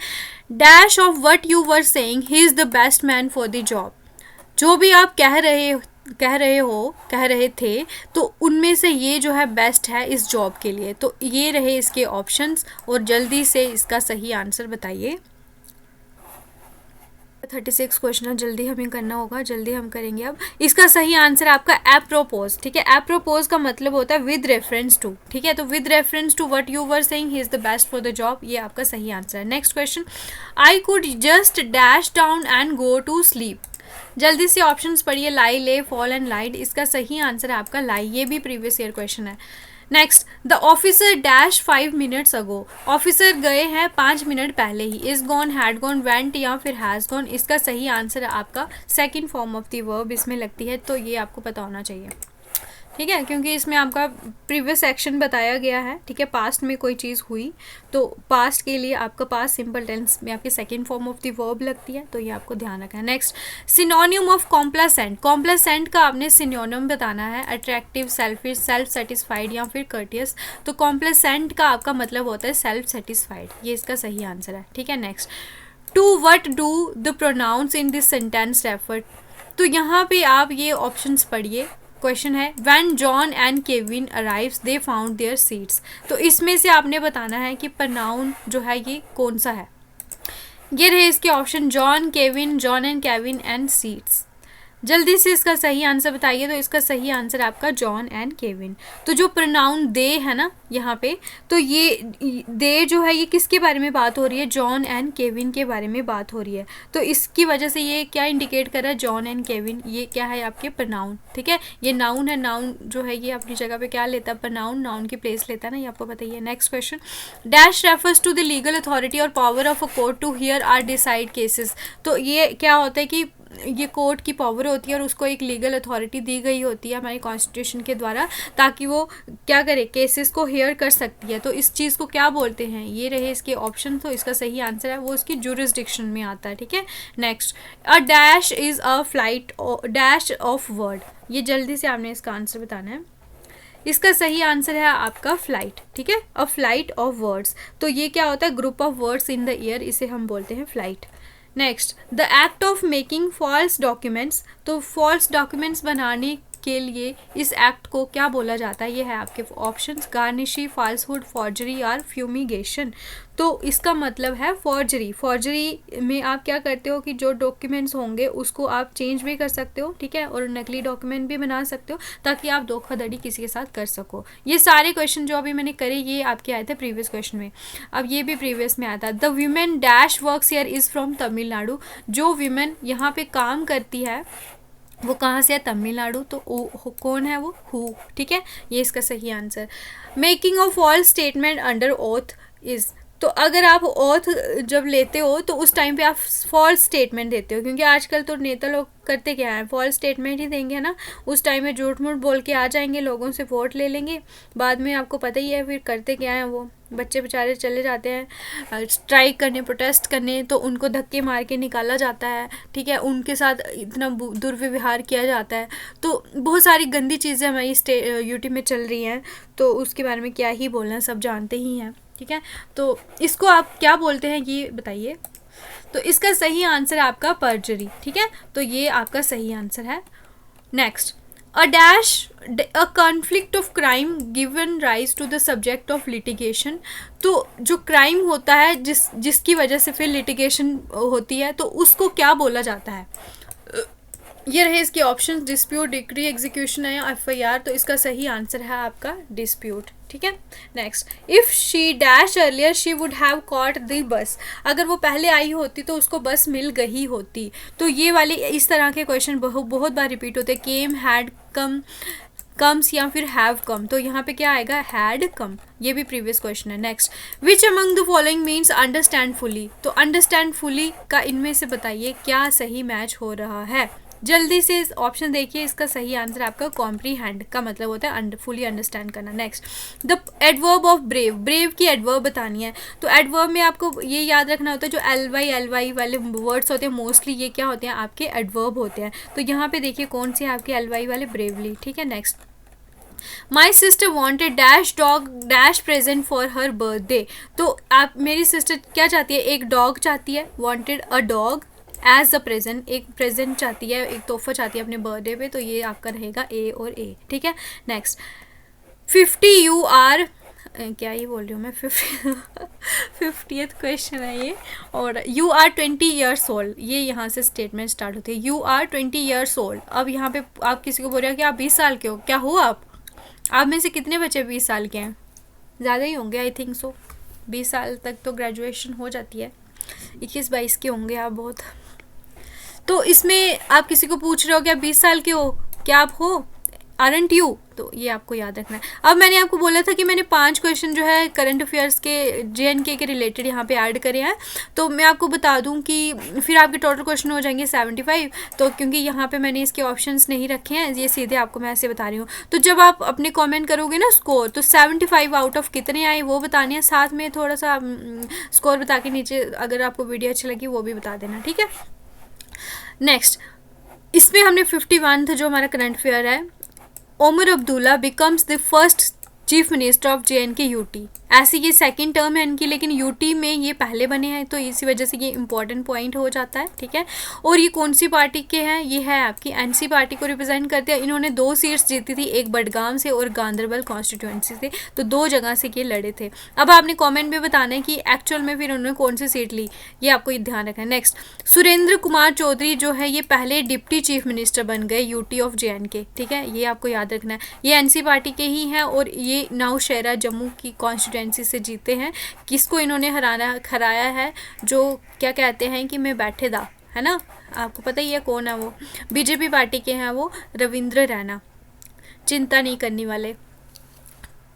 dash of what you were saying he is the best man for the job. जो भी आप कह रहे थे, तो उनमें से ये जो है बेस्ट है इस जॉब के लिए। तो ये रहे इसके ऑप्शंस, और जल्दी से इसका सही आंसर बताइए। 36 क्वेश्चन है, जल्दी हमें करना होगा, जल्दी हम करेंगे। अब इसका सही आंसर आपका एप्रोपोज, ठीक है। एप्रोपोज का मतलब होता है विद रेफरेंस टू, ठीक है, तो with reference to what you were saying he is the best for the job, ये आपका सही आंसर है। Next question, I could just dash down and go to sleep. जल्दी से ऑप्शंस पढ़िए, लाई, ले, फॉल एंड लाइट। इसका सही आंसर है आपका लाई, ये भी प्रीवियस ईयर क्वेश्चन है। Next, the officer dash 5 minutes ago. Officer गए हैं 5 मिनट पहले ही। Is gone, had gone, went या फिर हैज़ गॉन। इसका सही आंसर है आपका second form of the verb इसमें लगती है, तो ये आपको पता होना चाहिए, ठीक है, क्योंकि इसमें आपका प्रीवियस एक्शन बताया गया है, ठीक है, पास्ट में कोई चीज़ हुई तो पास्ट के लिए आपका पास्ट सिंपल टेंस में आपकी second form of the verb लगती है, तो ये आपको ध्यान रखना है। Next, synonym of complacent. Complacent का आपने सिनोनिम बताना है, अट्रैक्टिव, सेल्फिश, सेल्फ सेटिस्फाइड या फिर कर्टियस। तो कॉम्प्लासेंट का आपका मतलब होता है सेल्फ सेटिस्फाइड, ये इसका सही आंसर है, ठीक है। Next, to what do the pronouns in this sentence refer. तो यहाँ पे आप ये ऑप्शंस पढ़िए। क्वेश्चन है, when John and Kevin arrives they found their seats. तो इसमें से आपने बताना है कि प्रोनाउन जो है ये कौन सा है। ये रहे इसके option, John, Kevin, John and Kevin and seats. जल्दी से इसका सही आंसर बताइए। तो इसका सही आंसर आपका जॉन एंड केविन। तो जो प्रोनाउन दे है ना यहाँ पे, तो ये दे जो है ये किसके बारे में बात हो रही है, जॉन एंड केविन के बारे में बात हो रही है। तो इसकी वजह से ये क्या इंडिकेट कर रहा है, जॉन एंड केविन, ये क्या है आपके प्रोनाउन, ठीक है। ये नाउन है, नाउन जो है ये अपनी जगह पे क्या लेता है, प्रोनाउन नाउन की प्लेस लेता है ना, ये आपको बताइए। Next question, dash refers to the legal authority और power of a court to hear or decide cases. तो ये क्या होता है कि ये कोर्ट की पावर होती है और उसको एक लीगल अथॉरिटी दी गई होती है हमारे कॉन्स्टिट्यूशन के द्वारा, ताकि वो क्या करे, केसेस को हियर कर सकती है। तो इस चीज़ को क्या बोलते हैं, ये रहे इसके ऑप्शन। तो इसका सही आंसर है वो इसकी जुरिस्डिक्शन में आता है, ठीक है। Next, a dash is a flight dash of word. ये जल्दी से आपने इसका आंसर बताना है। इसका सही आंसर है आपका फ्लाइट, ठीक है, अ फ्लाइट ऑफ वर्ड्स। तो ये क्या होता है, group of words in the air, इसे हम बोलते हैं flight. Next, the act of making false documents. तो फॉल्स डॉक्यूमेंट्स बनाने के लिए इस एक्ट को क्या बोला जाता है? ये है आपके ऑप्शंस, गार्निशी, फाल्सहुड, फॉर्जरी और फ्यूमिगेशन। तो इसका मतलब है फॉर्जरी। फॉर्जरी में आप क्या करते हो कि जो डॉक्यूमेंट्स होंगे उसको आप चेंज भी कर सकते हो, ठीक है, और नकली डॉक्यूमेंट भी बना सकते हो ताकि आप धोखाधड़ी किसी के साथ कर सको। ये सारे क्वेश्चन जो अभी मैंने करे ये आपके आए थे प्रीवियस क्वेश्चन में। अब ये भी प्रीवियस में आया था। The women dash works here is from Tamil Nadu. जो वीमेन यहाँ पे काम करती है वो कहाँ से है? तमिलनाडु। तो कौन है वो? हु, ठीक है, ये इसका सही answer. Making of false statement under oath is. तो अगर आप ओथ जब लेते हो तो उस टाइम पे आप फॉल्स स्टेटमेंट देते हो, क्योंकि आजकल तो नेता लोग करते क्या है, फॉल्स स्टेटमेंट ही देंगे ना। उस टाइम में झूठ मूठ बोल के आ जाएंगे, लोगों से वोट ले लेंगे, बाद में आपको पता ही है फिर करते क्या है। वो बच्चे बेचारे चले जाते हैं स्ट्राइक करने, प्रोटेस्ट करने, तो उनको धक्के मार के निकाला जाता है, ठीक है, उनके साथ इतना दुर्व्यवहार किया जाता है। तो बहुत सारी गंदी चीज़ें हमारी यूट्यूब में चल रही हैं, तो उसके बारे में क्या ही बोलना, सब जानते ही हैं, ठीक है। तो इसको आप क्या बोलते हैं ये बताइए। तो इसका सही आंसर है आपका परजरी, ठीक है, तो ये आपका सही आंसर है। Next, a conflict of crime given rise to the subject of litigation। तो जो क्राइम होता है जिसकी वजह से फिर लिटिगेशन होती है, तो उसको क्या बोला जाता है? ये रहे इसके ऑप्शन, डिस्प्यूट, डिक्री, एग्जीक्यूशन है या FIR। तो इसका सही आंसर है आपका डिस्प्यूट, ठीक है। Next, if she dash earlier she would have caught the bus. अगर वो पहले आई होती तो उसको बस मिल गई होती। तो ये वाली इस तरह के क्वेश्चन बहुत बार रिपीट होते हैं, केम, हैड कम, कम्स या फिर हैव कम। तो यहाँ पे क्या आएगा? Had come. ये भी प्रीवियस क्वेश्चन है। Next, which among the following means understand fully. तो अंडरस्टैंड फुली का इनमें से बताइए क्या सही मैच हो रहा है। जल्दी से ऑप्शन देखिए, इसका सही आंसर आपका कॉम्प्रीहेंड का मतलब होता है फुली अंडरस्टैंड करना। Next, the adverb of brave. Brave की एडवर्ब बतानी है। तो एडवर्ब में आपको ये याद रखना होता है, जो LY वाले वर्ड्स होते हैं मोस्टली ये क्या होते हैं? आपके एडवर्ब होते हैं। तो यहाँ पे देखिए कौन से आपके LY वाले? ब्रेवली, ठीक है। Next, my sister wanted dash dog dash present for her birthday. तो आप, मेरी सिस्टर क्या चाहती है? एक डॉग चाहती है, wanted a dog as a present, एक प्रेजेंट चाहती है, एक तोहफा चाहती है अपने बर्थडे पे। तो ये आपका रहेगा A और A, ठीक है। नेक्स्ट, 50 यू आर, क्या ये बोल रही हूँ मैं, 50th क्वेश्चन है ये। और यू आर 20 ईयर्स ओल्ड, ये यहाँ से स्टेटमेंट स्टार्ट होती है, यू आर 20 ईयर्स ओल्ड। अब यहाँ पे आप किसी को बोल रहे हो कि आप 20 साल के हो, क्या हो आप में से कितने बच्चे 20 साल के हैं? ज़्यादा ही होंगे, आई थिंक सो। 20 साल तक तो ग्रेजुएशन हो जाती है, 21-22 के होंगे आप बहुत। तो इसमें आप किसी को पूछ रहे हो कि आप 20 साल के हो, क्या आप हो? Aren't you? तो ये आपको याद रखना है। अब मैंने आपको बोला था कि मैंने 5 क्वेश्चन जो है करंट अफेयर्स के JNK के रिलेटेड यहाँ पे ऐड करे हैं। तो मैं आपको बता दूँ कि फिर आपके टोटल क्वेश्चन हो जाएंगे 75। तो क्योंकि यहाँ पे मैंने इसके ऑप्शंस नहीं रखे हैं, ये सीधे आपको मैं ऐसे बता रही हूँ। तो जब आप अपने कॉमेंट करोगे ना स्कोर, तो 75 आउट ऑफ कितने आए वो बताने हैं, साथ में थोड़ा सा स्कोर बता के नीचे अगर आपको वीडियो अच्छी लगी वो भी बता देना, ठीक है। नेक्स्ट, इसमें हमने 51 था जो हमारा करंट अफेयर है। Omar Abdullah becomes the first chief minister of JNK UT। ऐसे ये सेकंड टर्म है इनकी, लेकिन UT में ये पहले बने हैं, तो इसी वजह से ये इंपॉर्टेंट पॉइंट हो जाता है, ठीक है। और ये कौन सी पार्टी के हैं? ये है आपकी NC पार्टी को रिप्रेजेंट करते हैं। इन्होंने 2 सीट्स जीती थी, एक बडगाम से और गांधरबल कॉन्स्टिट्यूंसी से। तो 2 जगह से ये लड़े थे। अब आपने कॉमेंट में बताना है कि एक्चुअल में फिर उन्होंने कौन सी सीट ली, ये आपको ये ध्यान रखना है। नेक्स्ट, सुरेंद्र कुमार चौधरी जो है ये पहले डिप्टी चीफ मिनिस्टर बन गए UT ऑफ JNK, ठीक है, ये आपको याद रखना है। ये NC पार्टी के ही हैं और ये नौशहरा जम्मू की कॉन्स्टिट्यूंसी से जीते हैं। किसको इन्होंने हराया है? जो क्या कहते हैं कि मैं बैठे दा, है ना, आपको पता ही है कौन है वो। BJP पार्टी के हैं वो, रविंद्र रैना, चिंता नहीं करने वाले।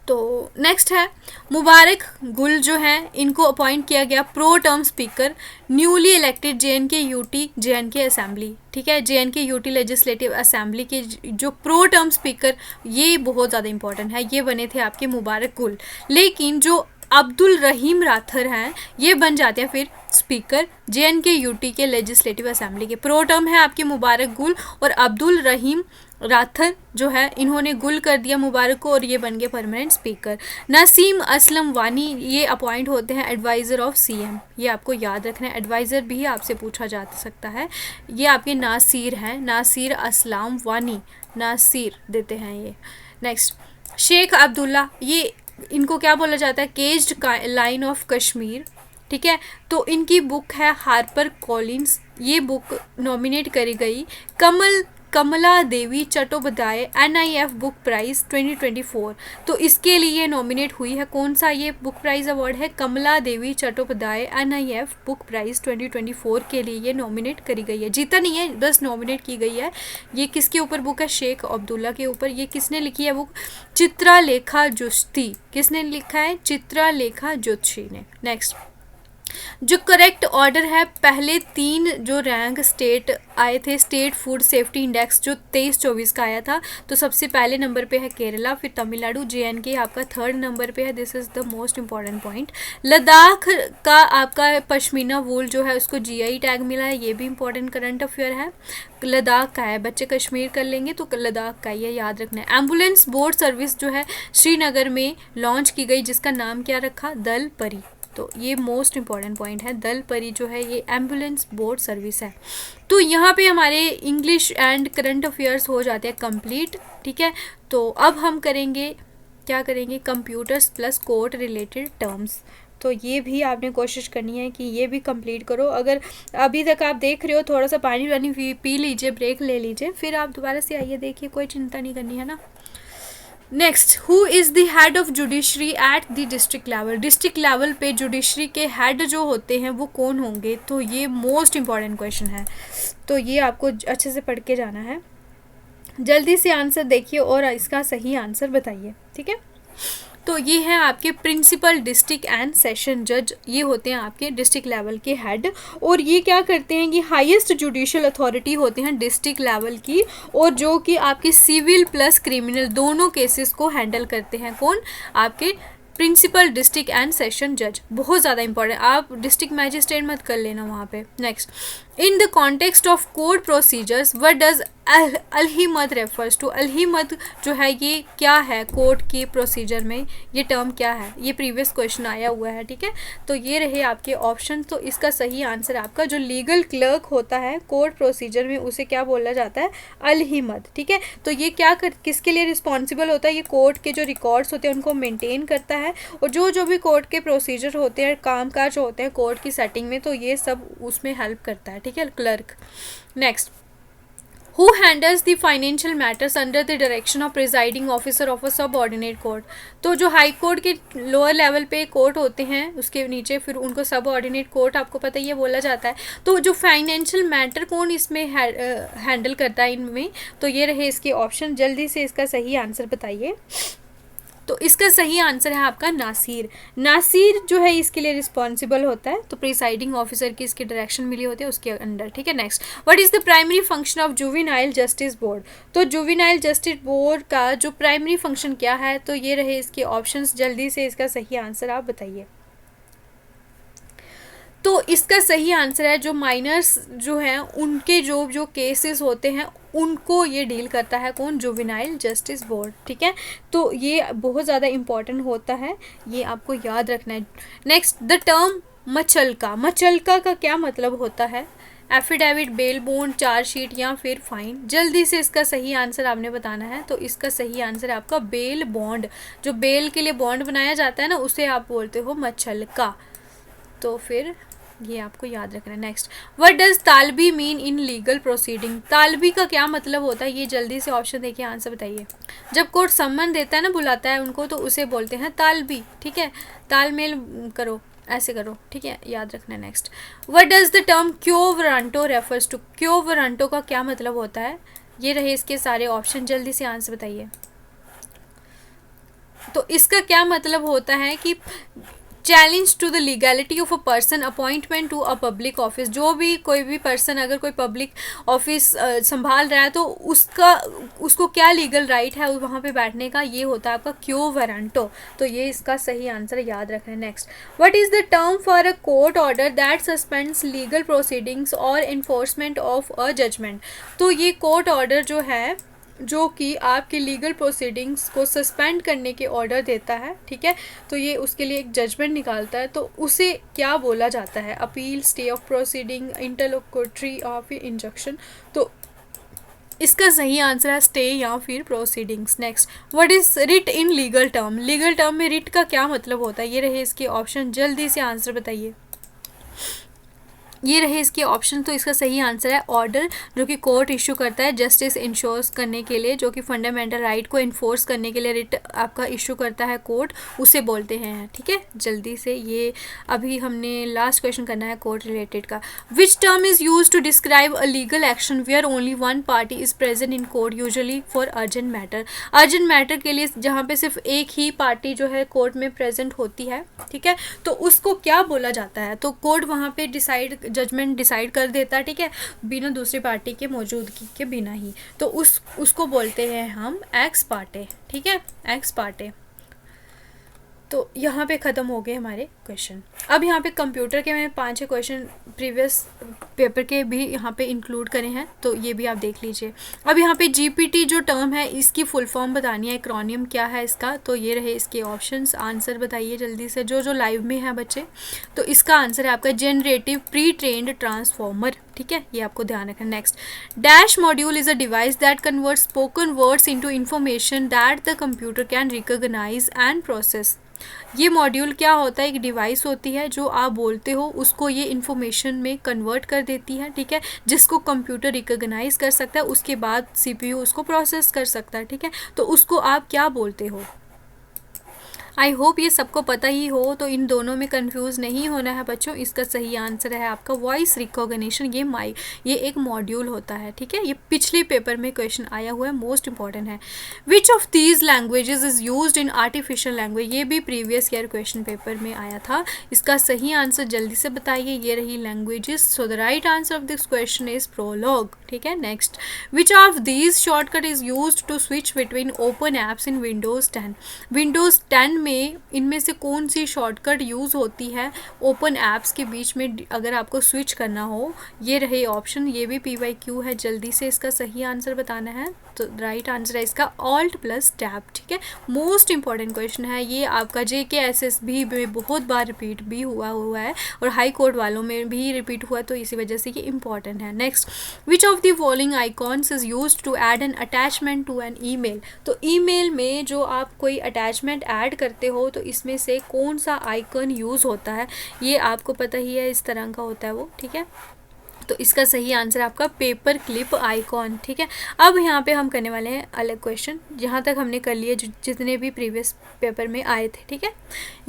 तो नेक्स्ट है मुबारक गुल जो हैं इनको अपॉइंट किया गया pro term speaker newly elected JNK UT JNK assembly, ठीक है, JNK UT लेजिस्लेटिव असेंबली के जो प्रो टर्म स्पीकर, ये बहुत ज़्यादा इंपॉर्टेंट है, ये बने थे आपके मुबारक गुल। लेकिन जो अब्दुल रहीम राथर हैं ये बन जाते हैं फिर स्पीकर JNK UT के लेजिस्लेटिव असेंबली के। प्रो टर्म है आपके मुबारक गुल और अब्दुल रहीम राथर जो है इन्होंने गुल कर दिया मुबारक को और ये बन गए परमानेंट स्पीकर। नसीम असलम वानी ये अपॉइंट होते हैं एडवाइज़र ऑफ CM, ये आपको याद रखना है, एडवाइज़र भी आपसे पूछा जा सकता है। ये आपके नासिर हैं, नासिर असलम वानी, नासिर देते हैं ये। नेक्स्ट, शेख अब्दुल्ला, ये इनको क्या बोला जाता है, केज्ड लाइन ऑफ कश्मीर, ठीक है। तो इनकी बुक है हार्पर कॉलिंस, ये बुक नॉमिनेट करी गई कमला देवी चट्टोपाध्याय NIF बुक प्राइज़ 2024। तो इसके लिए नॉमिनेट हुई है, कौन सा ये बुक प्राइज़ अवार्ड है, कमला देवी चट्टोपाध्याय NIF बुक प्राइज़ 2024 के लिए ये नॉमिनेट करी गई है। जीता नहीं है, बस नॉमिनेट की गई है। ये किसके ऊपर बुक है, शेख अब्दुल्ला के ऊपर। ये किसने लिखी है बुक, चित्रलेखा जोशी। किसने लिखा है, चित्रलेखा जोशी ने। नेक्स्ट, जो करेक्ट ऑर्डर है, पहले 3 जो रैंक स्टेट आए थे, स्टेट फूड सेफ्टी इंडेक्स जो 23-24 का आया था, तो सबसे पहले नंबर पे है केरला, फिर तमिलनाडु, JNK आपका 3rd नंबर पे है। This is the most important point. Ladakh का आपका पश्मीना वूल जो है उसको GI टैग मिला है, ये भी इंपॉर्टेंट करंट अफेयर है। लद्दाख का है, बच्चे कश्मीर कर लेंगे तो लद्दाख का ये याद रखना है। एम्बुलेंस बोर्ड सर्विस जो है श्रीनगर में लॉन्च की गई, जिसका नाम क्या रखा, दल परी। तो ये मोस्ट इंपॉर्टेंट पॉइंट है, दल परी जो है ये एम्बुलेंस बोर्ड सर्विस है। तो यहाँ पे हमारे इंग्लिश एंड करंट अफेयर्स हो जाते हैं कंप्लीट, ठीक है। तो अब हम करेंगे, क्या करेंगे, computers plus court related terms. तो ये भी आपने कोशिश करनी है कि ये भी कंप्लीट करो। अगर अभी तक आप देख रहे हो, थोड़ा सा पानी वानी पी लीजिए, ब्रेक ले लीजिए, फिर आप दोबारा से आइए, देखिए, कोई चिंता नहीं करनी है ना। Next, who is the head of judiciary at the district level. District level पे जुडिशरी के हेड जो होते हैं वो कौन होंगे, तो ये मोस्ट इंपॉर्टेंट क्वेश्चन है। तो ये आपको अच्छे से पढ़ के जाना है। जल्दी से आंसर देखिए और इसका सही आंसर बताइए, ठीक है। तो ये हैं आपके प्रिंसिपल डिस्ट्रिक्ट एंड सेशन जज, ये होते हैं आपके डिस्ट्रिक्ट लेवल के हेड। और ये क्या करते हैं, ये हाईएस्ट जुडिशियल अथॉरिटी होते हैं डिस्ट्रिक्ट लेवल की, और जो कि आपके सिविल प्लस क्रिमिनल दोनों केसेस को हैंडल करते हैं। कौन, आपके प्रिंसिपल डिस्ट्रिक्ट एंड सेशन जज, बहुत ज़्यादा इंपॉर्टेंट। आप डिस्ट्रिक्ट मैजिस्ट्रेट मत कर लेना वहाँ पे। Next, in the context of court procedures what does अलहीमत रेफर्स टू। अलहीमत जो है ये क्या है कोर्ट की प्रोसीजर में, ये टर्म क्या है, ये प्रीवियस क्वेश्चन आया हुआ है, ठीक है। तो ये रहे आपके ऑप्शन। तो इसका सही आंसर आपका, जो लीगल क्लर्क होता है कोर्ट प्रोसीजर में, उसे क्या बोला जाता है, अलहीमत, ठीक है। तो ये क्या किसके लिए रिस्पॉन्सिबल होता है, ये कोर्ट के जो रिकॉर्ड्स होते हैं उनको मेनटेन करता है, और जो भी कोर्ट के प्रोसीजर होते हैं, कामकाज होते हैं कोर्ट की सेटिंग में, तो ये सब उसमें हेल्प करता है, ठीक है, clerk. Next, who handles the financial matters under the direction of presiding officer of a सब ऑर्डिनेट कोर्ट। तो जो हाई कोर्ट के लोअर लेवल पे कोर्ट होते हैं उसके नीचे फिर उनको सब ऑर्डिनेट कोर्ट, आपको पता ही है, बोला जाता है। तो जो फाइनेंशियल मैटर कौन इसमें हैंडल करता है इनमें, तो ये रहे इसके ऑप्शन। जल्दी से इसका सही आंसर बताइए। तो इसका सही आंसर है आपका नासिर। नासिर जो है इसके लिए रिस्पॉन्सिबल होता है, तो प्रिसाइडिंग ऑफिसर की इसकी डायरेक्शन मिली होती है उसके अंडर, ठीक है। Next, what is the primary function of juvenile justice board. तो जुवेनाइल जस्टिस बोर्ड का जो प्राइमरी फंक्शन क्या है, तो ये रहे इसके ऑप्शंस। जल्दी से इसका सही आंसर आप बताइए। तो इसका सही आंसर है, जो माइनर्स जो हैं उनके जो केसेस होते हैं उनको ये डील करता है, कौन, जुवेनाइल जस्टिस बोर्ड, ठीक है। तो ये बहुत ज़्यादा इम्पॉर्टेंट होता है, ये आपको याद रखना है। नेक्स्ट, द टर्म मचलका। मचलका का क्या मतलब होता है, एफिडेविट, बेल बॉन्ड, चार्जशीट या फिर फाइन। जल्दी से इसका सही आंसर आपने बताना है। तो इसका सही आंसर है आपका बेल बॉन्ड। जो बेल के लिए बॉन्ड बनाया जाता है ना, उसे आप बोलते हो मचलका। तो फिर ये आपको याद रखना है। नेक्स्ट, व्हाट डज तालबी मीन इन लीगल प्रोसीडिंग। तालबी का क्या मतलब होता है, ये जल्दी से ऑप्शन देखिए, आंसर बताइए। जब कोर्ट सम्मन देता है ना, बुलाता है उनको, तो उसे बोलते हैं तालबी, ठीक है। तालमेल करो, ऐसे करो, ठीक है, याद रखना है। Next, what does the term quo warranto refers to. Quo warranto का क्या मतलब होता है, ये रहे इसके सारे ऑप्शन। जल्दी से आंसर बताइए। तो इसका क्या मतलब होता है कि challenge to the legality of a person appointment to a public office. जो भी कोई भी पर्सन अगर कोई पब्लिक ऑफिस संभाल रहा है, तो उसको क्या लीगल राइट है वहाँ पे बैठने का, ये होता है आपका क्यो वारंटो। तो ये इसका सही आंसर याद रखना है। Next, what is the term for a court order that suspends legal proceedings और इन्फोर्समेंट ऑफ अ जजमेंट। तो ये कोर्ट ऑर्डर जो है, जो कि आपके लीगल प्रोसीडिंग्स को सस्पेंड करने के ऑर्डर देता है, ठीक है। तो ये उसके लिए एक जजमेंट निकालता है, तो उसे क्या बोला जाता है, अपील, स्टे ऑफ प्रोसीडिंग, इंटरलोक्यूटरी और फिर इंजंक्शन। तो इसका सही आंसर है स्टे या फिर proceedings. Next, what is writ in legal term? Legal term में रिट का क्या मतलब होता है? ये रहे इसके ऑप्शन, जल्दी से आंसर बताइए। ये रहे इसके ऑप्शन। तो इसका सही आंसर है ऑर्डर, जो कि कोर्ट इशू करता है जस्टिस इंश्योर्स करने के लिए, जो कि फंडामेंटल राइट को इन्फोर्स करने के लिए रिट आपका इशू करता है कोर्ट, उसे बोलते हैं। ठीक है, जल्दी से ये अभी हमने लास्ट क्वेश्चन करना है कोर्ट रिलेटेड का। Which term is use to describe a legal action where only one party is present in court, usually for urgent matter? Urgent matter के लिए जहाँ पे सिर्फ एक ही पार्टी जो है कोर्ट में प्रेजेंट होती है, ठीक है, तो उसको क्या बोला जाता है? तो कोर्ट वहाँ पे जजमेंट डिसाइड कर देता है, ठीक है, बिना दूसरी पार्टी के मौजूदगी के बिना ही। तो उसको बोलते हैं हम एक्स पार्टे। ठीक है, एक्स पार्टे। तो यहाँ पे ख़त्म हो गए हमारे क्वेश्चन। अब यहाँ पे कंप्यूटर के मैंने 5-6 क्वेश्चन प्रीवियस पेपर के भी यहाँ पे इंक्लूड करे हैं, तो ये भी आप देख लीजिए। अब यहाँ पे जीपीटी जो टर्म है इसकी फुल फॉर्म बतानी है, एक्रोनियम क्या है इसका। तो ये रहे इसके ऑप्शंस, आंसर बताइए जल्दी से जो लाइव में है बच्चे। तो इसका आंसर है आपका जनरेटिव प्री ट्रेंड ट्रांसफॉर्मर। ठीक है, ये आपको ध्यान रखना। Next, dash module is a device that convert spoken words into information that the computer can recognise and process. ये मॉड्यूल क्या होता है? एक डिवाइस होती है जो आप बोलते हो उसको ये इन्फॉर्मेशन में कन्वर्ट कर देती है, ठीक है, जिसको कंप्यूटर रिकॉग्नाइज कर सकता है, उसके बाद सीपीयू उसको प्रोसेस कर सकता है। ठीक है, तो उसको आप क्या बोलते हो? आई होप ये सबको पता ही हो, तो इन दोनों में कंफ्यूज नहीं होना है बच्चों। इसका सही आंसर है आपका वॉइस रिकॉग्निशन। ये एक मॉड्यूल होता है। ठीक है, ये पिछले पेपर में क्वेश्चन आया हुआ है, मोस्ट इंपॉर्टेंट है। विच of these languages is used in artificial language? ये भी प्रीवियस ईयर क्वेश्चन पेपर में आया था। इसका सही आंसर जल्दी से बताइए। ये रही languages. So the right answer of this question is Prolog. ठीक है, next, which of these shortcut is used to switch between open apps in Windows 10? Windows 10 में इनमें से कौन सी शॉर्टकट यूज़ होती है ओपन ऐप्स के बीच में अगर आपको स्विच करना हो? ये रहे ऑप्शन, ये भी PYQ है, जल्दी से इसका सही आंसर बताना है। तो राइट आंसर है इसका ऑल्ट प्लस टैब। ठीक है, मोस्ट इंपॉर्टेंट क्वेश्चन है ये आपका, JK SSB में बहुत बार रिपीट भी हुआ है और हाई कोर्ट वालों में भी रिपीट हुआ है, तो इसी वजह से ये इंपॉर्टेंट है। Next, which of the following icons is used to add an attachment to an email? तो ईमेल में जो आप कोई अटैचमेंट ऐड करते हो तो इसमें से कौन सा आइकन यूज़ होता है? ये आपको पता ही है, इस तरह का होता है वो। ठीक है, तो इसका सही आंसर आपका पेपर क्लिप आइकॉन। ठीक है, अब यहाँ पे हम करने वाले हैं अलग क्वेश्चन, जहाँ तक हमने कर लिए जितने भी प्रीवियस पेपर में आए थे। ठीक है,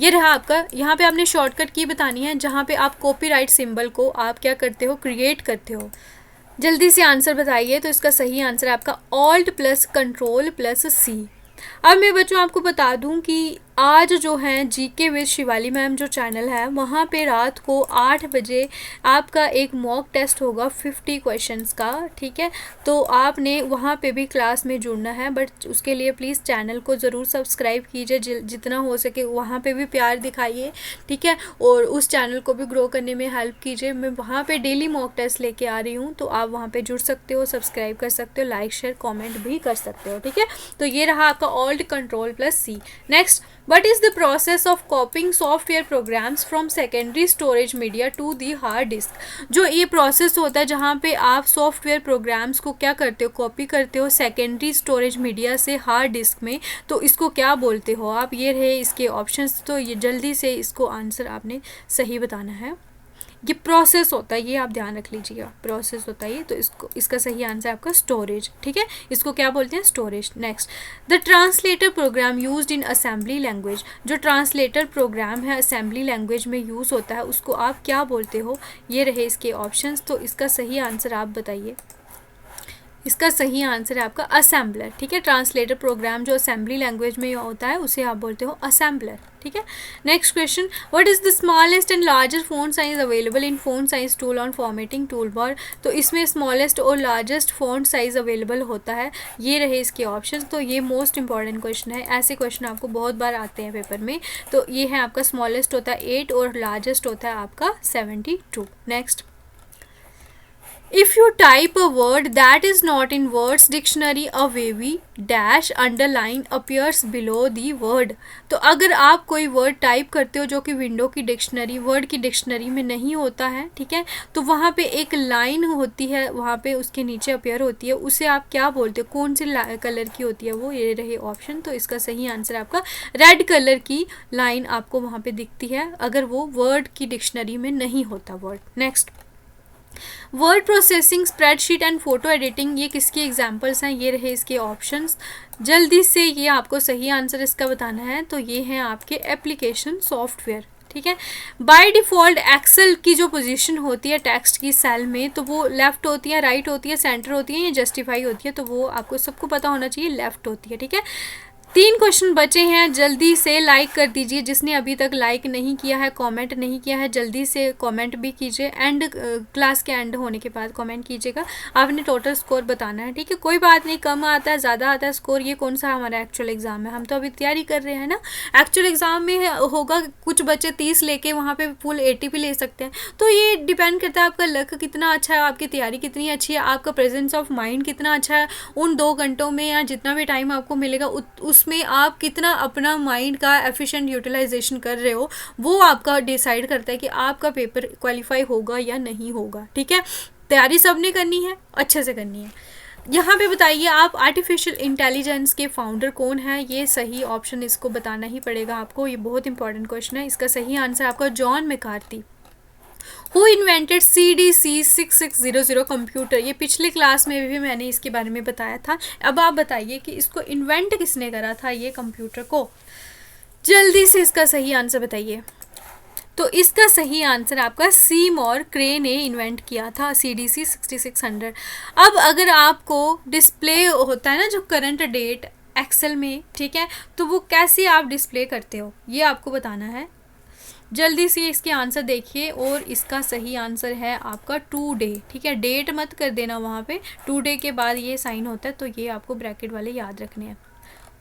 ये रहा आपका। यहाँ पे आपने शॉर्टकट की बतानी है, जहाँ पे आप कॉपीराइट सिंबल को आप क्या करते हो? क्रिएट करते हो। जल्दी से आंसर बताइए। तो इसका सही आंसर है आपका alt plus control plus C। अब मैं बच्चों आपको बता दूं कि आज जो है GK विद शिवाली मैम जो चैनल है, वहाँ पे रात को 8 बजे आपका एक मॉक टेस्ट होगा 50 क्वेश्चंस का। ठीक है, तो आपने वहाँ पे भी क्लास में जुड़ना है, बट उसके लिए प्लीज़ चैनल को ज़रूर सब्सक्राइब कीजिए, जितना हो सके वहाँ पे भी प्यार दिखाइए। ठीक है, और उस चैनल को भी ग्रो करने में हेल्प कीजिए। मैं वहाँ पे डेली मॉक टेस्ट लेके आ रही हूँ, तो आप वहाँ पे जुड़ सकते हो, सब्सक्राइब कर सकते हो, लाइक शेयर कॉमेंट भी कर सकते हो। ठीक है, तो ये रहा आपका alt control plus C। Next, what is the process of copying software programs from secondary storage media to the hard disk? जो ये प्रोसेस होता है जहाँ पे आप सॉफ्टवेयर प्रोग्राम्स को क्या करते हो? कॉपी करते हो सेकेंडरी स्टोरेज मीडिया से हार्ड डिस्क में, तो इसको क्या बोलते हो आप? ये रहे इसके ऑप्शंस। तो ये जल्दी से इसको आंसर आपने सही बताना है। ये प्रोसेस होता है, ये आप ध्यान रख लीजिएगा, प्रोसेस होता है ये। तो इसका सही आंसर आपका स्टोरेज। ठीक है, इसको क्या बोलते हैं? Storage. Next, the translator program used in assembly language. जो ट्रांसलेटर प्रोग्राम है असेंबली लैंग्वेज में यूज़ होता है, उसको आप क्या बोलते हो? ये रहे इसके ऑप्शंस। तो इसका सही आंसर आप बताइए। इसका सही आंसर है आपका असेंबलर। ठीक है, ट्रांसलेटर प्रोग्राम जो असेंबली लैंग्वेज में होता है उसे आप बोलते हो असेंबलर। ठीक है, next question, what is the smallest and largest font size available in font size tool on formatting tool bar? तो इसमें स्मॉलेस्ट और लार्जेस्ट फॉन्ट साइज अवेलेबल होता है। ये रहे इसके ऑप्शन। तो ये मोस्ट इंपॉर्टेंट क्वेश्चन है, ऐसे क्वेश्चन आपको बहुत बार आते हैं पेपर में। तो ये है आपका स्मॉलेस्ट होता है 8 और लार्जेस्ट होता है आपका 72। Next, If you type a word that is not in words dictionary, a wavy dash underline appears below the word. तो अगर आप कोई वर्ड टाइप करते हो जो कि विंडो की डिक्शनरी, वर्ड की डिक्शनरी में नहीं होता है, ठीक है, तो वहाँ पे एक लाइन होती है, वहाँ पे उसके नीचे अपेयर होती है, उसे आप क्या बोलते हो, कौन सी कलर की होती है वो, ये रहे ऑप्शन. तो इसका सही आंसर आपका रेड कलर की लाइन आपको वहाँ पे दिखती है अगर वो वर्ड की डिक्शनरी में नहीं होता word. Next, word processing, spreadsheet and photo editing, ये किसके एग्जांपल्स हैं, ये रहे इसके ऑप्शंस. जल्दी से ये आपको सही आंसर इसका बताना है. तो ये हैं आपके एप्लीकेशन सॉफ्टवेयर, ठीक है. बाय डिफ़ॉल्ट एक्सेल की जो पोजीशन होती है टेक्स्ट की सेल में, तो वो लेफ़्ट होती है, राइट होती है, सेंटर होती है या जस्टिफाई होती है, तो वो आपको सबको पता होना चाहिए लेफ़्ट होती है, ठीक है. 3 क्वेश्चन बचे हैं, जल्दी से लाइक कर दीजिए. जिसने अभी तक लाइक नहीं किया है, कमेंट नहीं किया है, जल्दी से कमेंट भी कीजिए. एंड क्लास के एंड होने के बाद कमेंट कीजिएगा. आपने टोटल स्कोर बताना है, ठीक है. कोई बात नहीं, कम आता है ज़्यादा आता है स्कोर, ये कौन सा हमारा एक्चुअल एग्ज़ाम है, हम तो अभी तैयारी कर रहे हैं ना. एक्चुअल एग्ज़ाम में होगा कुछ बच्चे 30 लेके वहाँ पे फुल 80 भी ले सकते हैं. तो ये डिपेंड करता है आपका लक कितना अच्छा है, आपकी तैयारी कितनी अच्छी है, आपका प्रेजेंस ऑफ माइंड कितना अच्छा है. उन 2 घंटों में या जितना भी टाइम आपको मिलेगा उसमें आप कितना अपना माइंड का एफिशिएंट यूटिलाइजेशन कर रहे हो, वो आपका डिसाइड करता है कि आपका पेपर क्वालिफाई होगा या नहीं होगा, ठीक है. तैयारी सबने करनी है, अच्छे से करनी है. यहाँ पे बताइए आप, आर्टिफिशियल इंटेलिजेंस के फाउंडर कौन है, ये सही ऑप्शन इसको बताना ही पड़ेगा आपको. ये बहुत इंपॉर्टेंट क्वेश्चन है. इसका सही आंसर आपका John McCarthy. Who invented CDC6600 computer, ये पिछले क्लास में भी मैंने इसके बारे में बताया था. अब आप बताइए कि इसको इन्वेंट किसने करा था ये कंप्यूटर को, जल्दी से इसका सही आंसर बताइए. तो इसका सही आंसर आपका सीमोर क्रे ने इन्वेंट किया था CDC 6600. अब अगर आपको डिस्प्ले होता है ना जो करंट डेट एक्सेल में, ठीक है, तो वो कैसे आप डिस्प्ले करते हो ये आपको बताना है. जल्दी से इसके आंसर देखिए. और इसका सही आंसर है आपका 2 डे, ठीक है. डेट मत कर देना वहाँ पे, 2 डे के बाद ये साइन होता है, तो ये आपको ब्रैकेट वाले याद रखने हैं.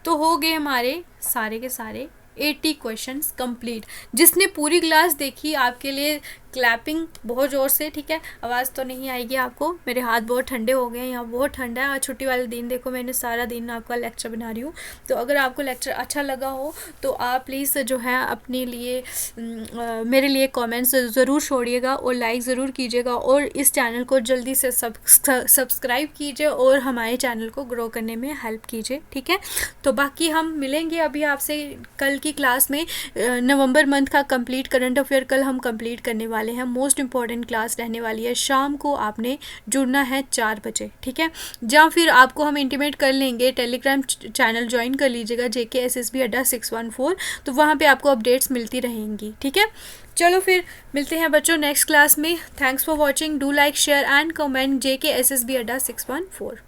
तो हो गए हमारे सारे के सारे 80 क्वेश्चंस कंप्लीट. जिसने पूरी क्लास देखी आपके लिए क्लैपिंग बहुत ज़ोर से, ठीक है. आवाज़ तो नहीं आएगी आपको, मेरे हाथ बहुत ठंडे हो गए हैं, यहाँ बहुत ठंडा है. और छुट्टी वाले दिन देखो मैंने सारा दिन आपका लेक्चर बना रही हूँ. तो अगर आपको लेक्चर अच्छा लगा हो तो आप प्लीज़ जो है अपने लिए मेरे लिए कमेंट्स ज़रूर छोड़िएगा और लाइक ज़रूर कीजिएगा. और इस चैनल को जल्दी से सब्सक्राइब कीजिए और हमारे चैनल को ग्रो करने में हेल्प कीजिए, ठीक है. तो बाकी हम मिलेंगे अभी आपसे कल की क्लास में. नवंबर मंथ का कंप्लीट करंट अफेयर कल हम कंप्लीट करने वाले हैं. मोस्ट इंपॉर्टेंट क्लास रहने वाली है. शाम को आपने जुड़ना है 4 बजे, ठीक है. या फिर आपको हम इंटीमेट कर लेंगे, टेलीग्राम चैनल ज्वाइन कर लीजिएगा JK SSB अड्डा 614. तो वहाँ पे आपको अपडेट्स मिलती रहेंगी, ठीक है. चलो फिर मिलते हैं बच्चों नेक्स्ट क्लास में. Thanks for watching. Do like share and comment JK SSB अड्डा 614.